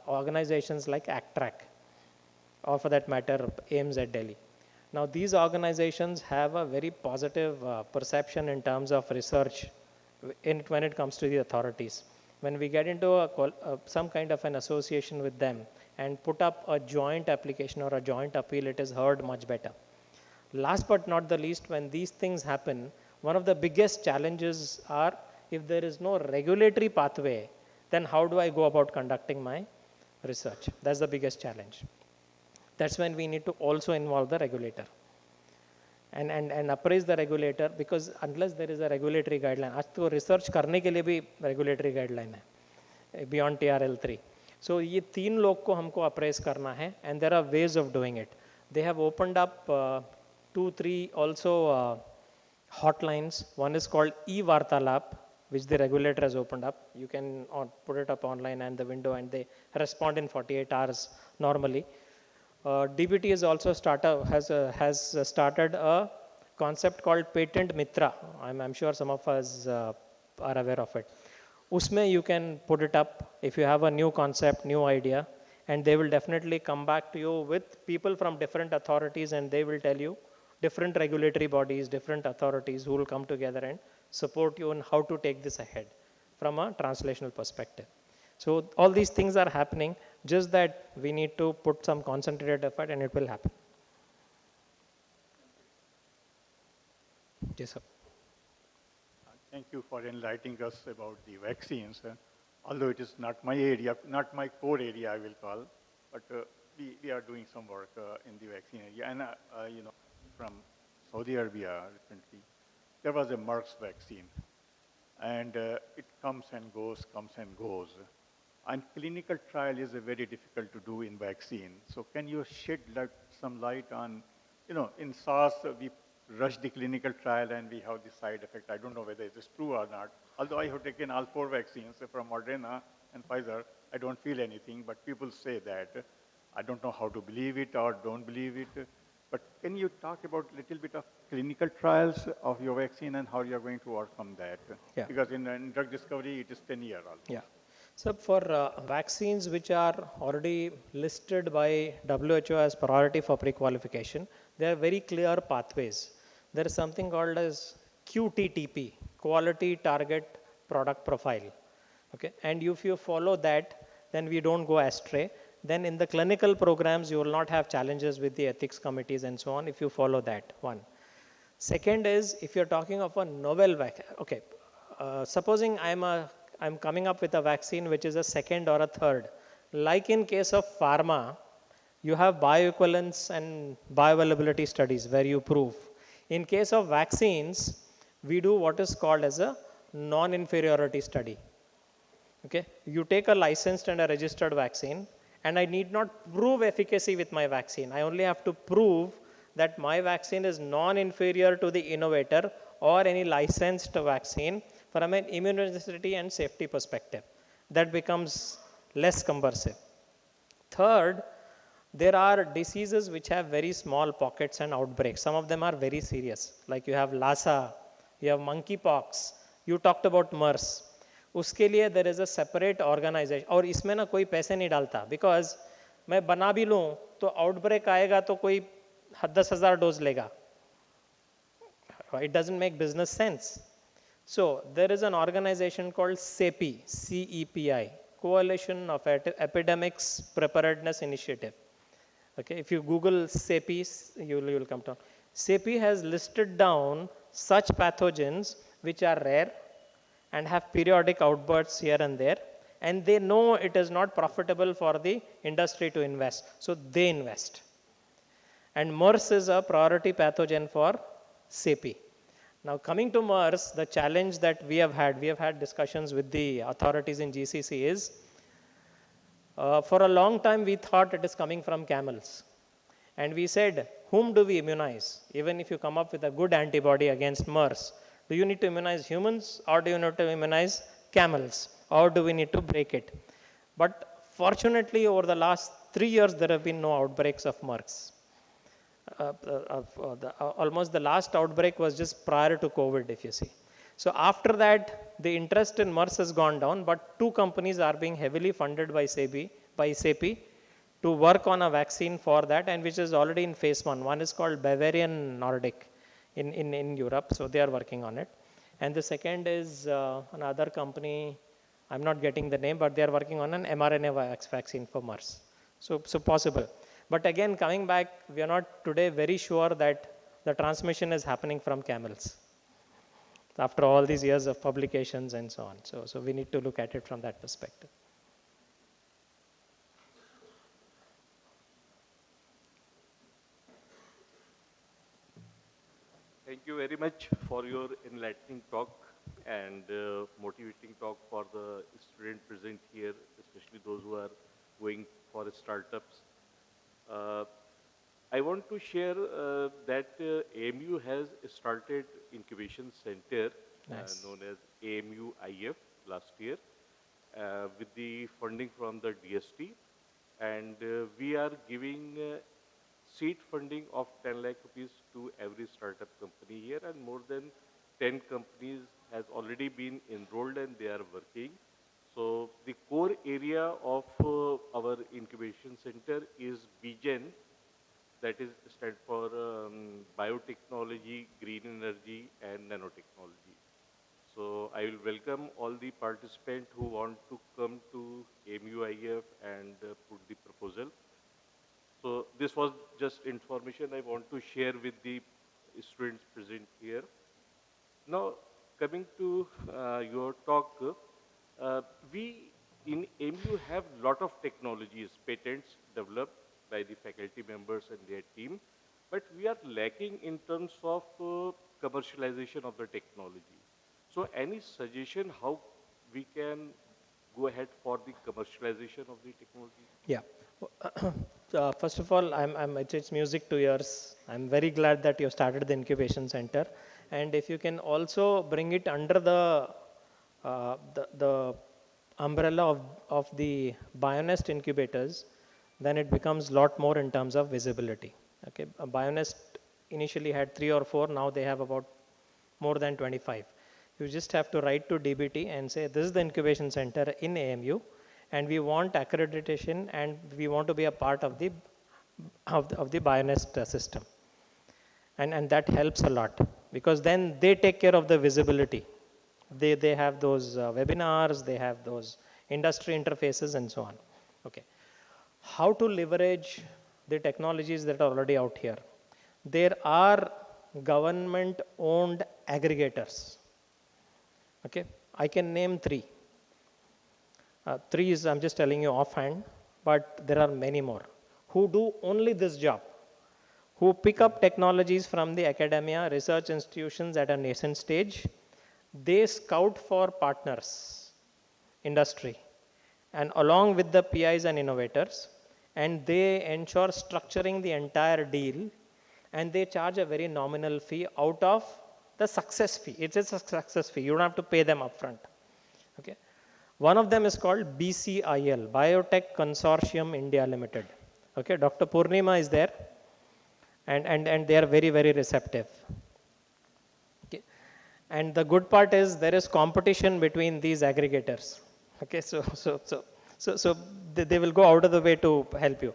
organizations like ACTRAC, or for that matter AIMS at Delhi. Now these organizations have a very positive perception in terms of research when it comes to the authorities. When we get into some kind of an association with them and put up a joint application or a joint appeal, it is heard much better. Last but not the least, when these things happen, one of the biggest challenges are if there is no regulatory pathway, then how do I go about conducting my research? That's the biggest challenge. That's when we need to also involve the regulator and appraise the regulator, because unless there is a regulatory guideline, आज तो research करने के लिए भी regulatory guideline है beyond TRL3. So ये तीन लोग को हमको appraise करना है, and there are ways of doing it. They have opened up 2-3 also hotlines. One is called e-Vartalap, which the regulator has opened up. You can put it up online and the window, and they respond in 48 hours normally. DBT has also has started a concept called Patent Mitra. I'm sure some of us are aware of it. Usme you can put it up if you have a new concept, new idea, and they will definitely come back to you with people from different authorities, and they will tell you different regulatory bodies, different authorities who will come together and support you on how to take this ahead from a translational perspective. So all these things are happening, just that we need to put some concentrated effort and it will happen. Yes, sir. Thank you for enlightening us about the vaccines. Although it is not my area, not my core area, I will call, but we are doing some work in the vaccine area. And, you know, from Saudi Arabia recently, there was a Merck's vaccine. And it comes and goes, comes and goes. And clinical trial is very difficult to do in vaccine. So can you shed some light on, you know, in SARS, we rushed the clinical trial and we have the side effect. I don't know whether it is true or not. Although I have taken all 4 vaccines from Moderna and Pfizer, I don't feel anything, but people say that. I don't know how to believe it or don't believe it. But can you talk about a little bit of clinical trials of your vaccine and how you're going to overcome that? Yeah. Because in drug discovery, it is 10 years almost. Yeah. So for vaccines which are already listed by WHO as priority for pre-qualification, there are very clear pathways. There is something called as QTTP, Quality Target Product Profile. Okay, and if you follow that, then we don't go astray. Then in the clinical programs, you will not have challenges with the ethics committees and so on if you follow that one. Second is, if you're talking of a novel vaccine, okay, supposing I'm coming up with a vaccine which is a second or a third. Like in case of pharma, you have bioequivalence and bioavailability studies where you prove. In case of vaccines, we do what is called as a non-inferiority study. Okay, you take a licensed and a registered vaccine, and I need not prove efficacy with my vaccine. I only have to prove that my vaccine is non-inferior to the innovator or any licensed vaccine from an immunogenicity and safety perspective. That becomes less cumbersome. Third, there are diseases which have very small pockets and outbreaks. Some of them are very serious, like you have Lassa, you have monkeypox, you talked about MERS. उसके लिए there is a separate organization और इसमें ना कोई पैसे नहीं डालता because मैं बना भी लूँ तो आउटब्रेक आएगा तो कोई 10,000 डोज लेगा. It doesn't make business sense. So there is an organization called CEPI, CEPI, Coalition of Epidemics Preparedness Initiative. Okay, if you Google CEPI, you will come down. CEPI has listed down such pathogens which are rare and have periodic outbursts here and there, and they know it is not profitable for the industry to invest, so they invest. And MERS is a priority pathogen for CEPI. Now coming to MERS, the challenge that we have had discussions with the authorities in GCC is, for a long time we thought it is coming from camels. And we said, whom do we immunize? Even if you come up with a good antibody against MERS, do you need to immunize humans or do you need to immunize camels? Or do we need to break it? But fortunately, over the last 3 years, there have been no outbreaks of MERS. Almost the last outbreak was just prior to COVID, if you see. So after that, the interest in MERS has gone down, but 2 companies are being heavily funded by CEPI to work on a vaccine for that, and which is already in phase 1. One is called Bavarian Nordic in Europe, so they are working on it. And the second is another company, I'm not getting the name, but they are working on an mRNA vaccine for MERS. So possible. But again, coming back, we are not today very sure that the transmission is happening from camels after all these years of publications and so on. So we need to look at it from that perspective. Thank you very much for your enlightening talk and motivating talk for the student present here, especially those who are going for startups. Uh, I want to share that AMU has started incubation center Nice. known as AMU IF last year with the funding from the DST, and we are giving seed funding of 10 lakh rupees to every startup company here, and more than 10 companies has already been enrolled and they are working. So the core area of our incubation center is BGen, that is stand for biotechnology, green energy, and nanotechnology. So I will welcome all the participants who want to come to MUIF and put the proposal. So this was just information I want to share with the students present here. Now, coming to your talk, we in MU have lot of technologies, patents developed by the faculty members and their team, but we are lacking in terms of commercialization of the technology. So any suggestion how we can go ahead for the commercialization of the technology? Yeah. First of all, it's music to yours. I'm very glad that you started the incubation center, and if you can also bring it under the umbrella of the Bionest incubators, then it becomes a lot more in terms of visibility. Okay, Bionest initially had 3 or 4, now they have about more than 25. You just have to write to DBT and say, this is the incubation center in AMU, and we want accreditation and we want to be a part of the Bionest system. And that helps a lot because then they take care of the visibility. They have those webinars, they have those industry interfaces and so on. Okay. How to leverage the technologies that are already out here? There are government owned aggregators. Okay, I can name 3. 3 is, I'm just telling you offhand, but there are many more who do only this job, who pick up technologies from the academia, research institutions at a nascent stage. They scout for partners, industry, and along with the PIs and innovators, and they ensure structuring the entire deal, and they charge a very nominal fee out of the success fee. It's a success fee. You don't have to pay them upfront. Okay. One of them is called BCIL, Biotech Consortium India Limited. Okay, Dr. Purnima is there, and they are very, very receptive. Okay. And the good part is there is competition between these aggregators. Okay, so they will go out of the way to help you.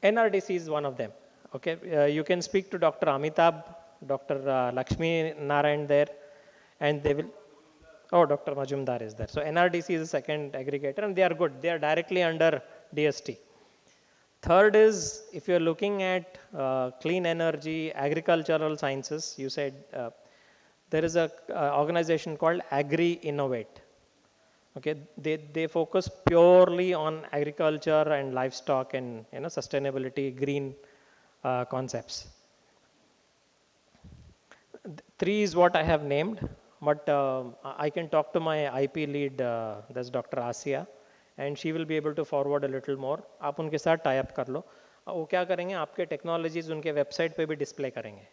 NRDC is one of them. Okay, you can speak to Dr. Amitabh, Dr. Lakshmi Narayan there, and they will. Oh, Dr. Majumdar is there. So NRDC is the second aggregator, and they are good. They are directly under DST. Third is if you're looking at clean energy, agricultural sciences, you said there is a organization called Agri Innovate. Okay, they focus purely on agriculture and livestock and sustainability, green concepts. Three is what I have named, but I can talk to my IP lead, that's Dr. Asia, and she will be able to forward a little more. आप उनके साथ tie up कर लो. वो क्या करेंगे आपके technologies उनके website पे भी display करेंगे.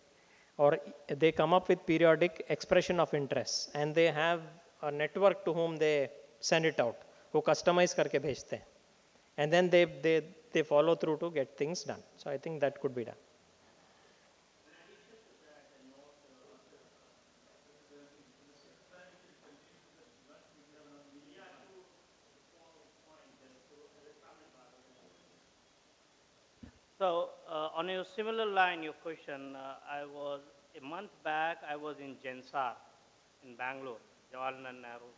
और they come up with periodic expression of interest, and they have a network to whom they send it out. वो customize करके भेजते हैं, and then they follow through to get things done. So I think that could be done. So, on a similar line, your question, a month back, I was in Jensar in Bangalore, Jawaharlal Nehru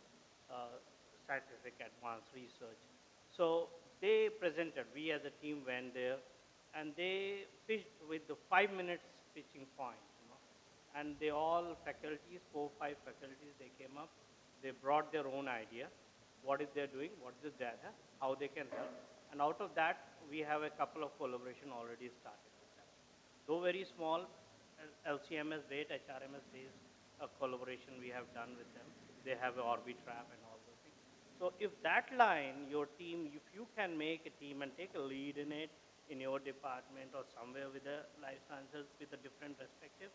Scientific Advanced Research. So, they presented, we as a team went there, and they pitched with the 5 minutes pitching point, and they all faculties, 4 or 5 faculties, they came up, they brought their own idea, what is they're doing, what is the data, how they can help. And out of that, we have a couple of collaboration already started with them. Though very small, LCMS based, HRMS based collaboration we have done with them. They have an Orbitrap and all those things. So if that line, your team, if you can make a team and take a lead in it, in your department or somewhere with the life sciences with a different perspective,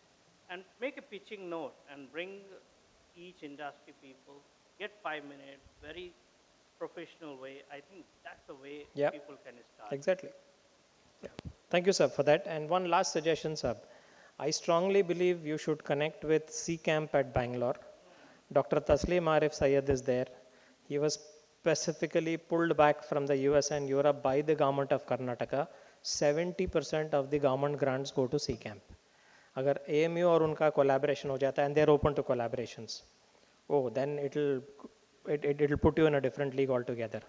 and make a pitching note and bring each industry people, get 5 minutes, very professional way. I think that's the way Yep. people can start. Exactly. Yeah. Thank you, sir, for that. And one last suggestion, sir. I strongly believe you should connect with C Camp at Bangalore. Dr. Taslim Arif Sayed is there. He was specifically pulled back from the US and Europe by the government of Karnataka. 70% of the government grants go to C Camp. अगर AMU और उनका collaboration हो जाता है, and they're open to collaborations, oh, then it'll put you in a different league altogether.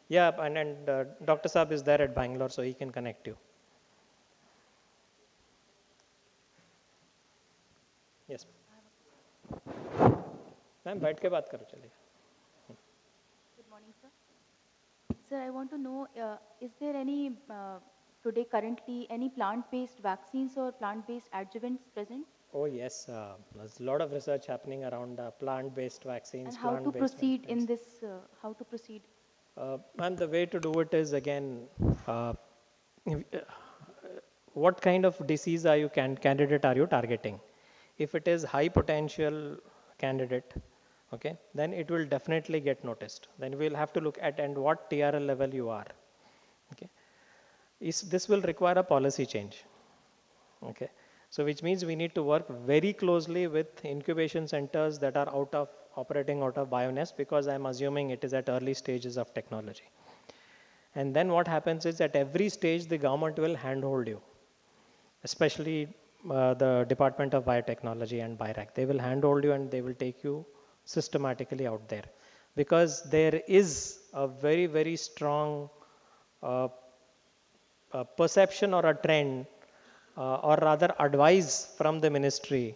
Yeah, and Dr. Saab is there at Bangalore, so he can connect you. Yes. Ma'am बैठ के बात करो चलिए. Good morning, sir. Sir, I want to know, is there any, today currently, any plant-based vaccines or plant-based adjuvants present? Oh yes, there's a lot of research happening around plant-based vaccines. And how to proceed in this, how to proceed? And the way to do it is again, what kind of disease are you candidate are you targeting? If it is high potential candidate, okay, then it will definitely get noticed. Then we'll have to look at and what TRL level you are. Okay, this will require a policy change. Okay, so which means we need to work very closely with incubation centers that are operating out of Bioness, because I'm assuming it is at early stages of technology. And then what happens is at every stage the government will handhold you, especially the Department of Biotechnology and BIRAC. They will handhold you and they will take you systematically out there, because there is a very, very strong perception or a trend or rather advice from the ministry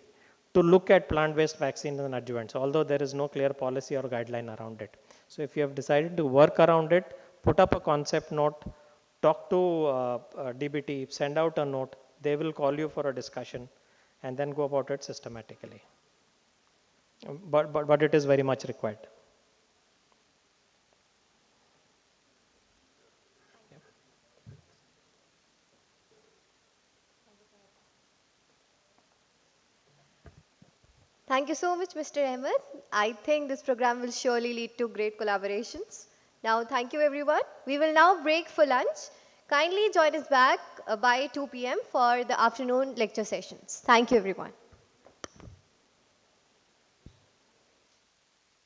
to look at plant-based vaccines and adjuvants, although there is no clear policy or guideline around it. So if you have decided to work around it, put up a concept note, talk to DBT, send out a note. They will call you for a discussion and then go about it systematically. But it is very much required. Thank you so much, Mr. Ahmed. I think this program will surely lead to great collaborations. Now, thank you everyone. We will now break for lunch. Kindly join us back by 2 p.m. for the afternoon lecture sessions. Thank you everyone.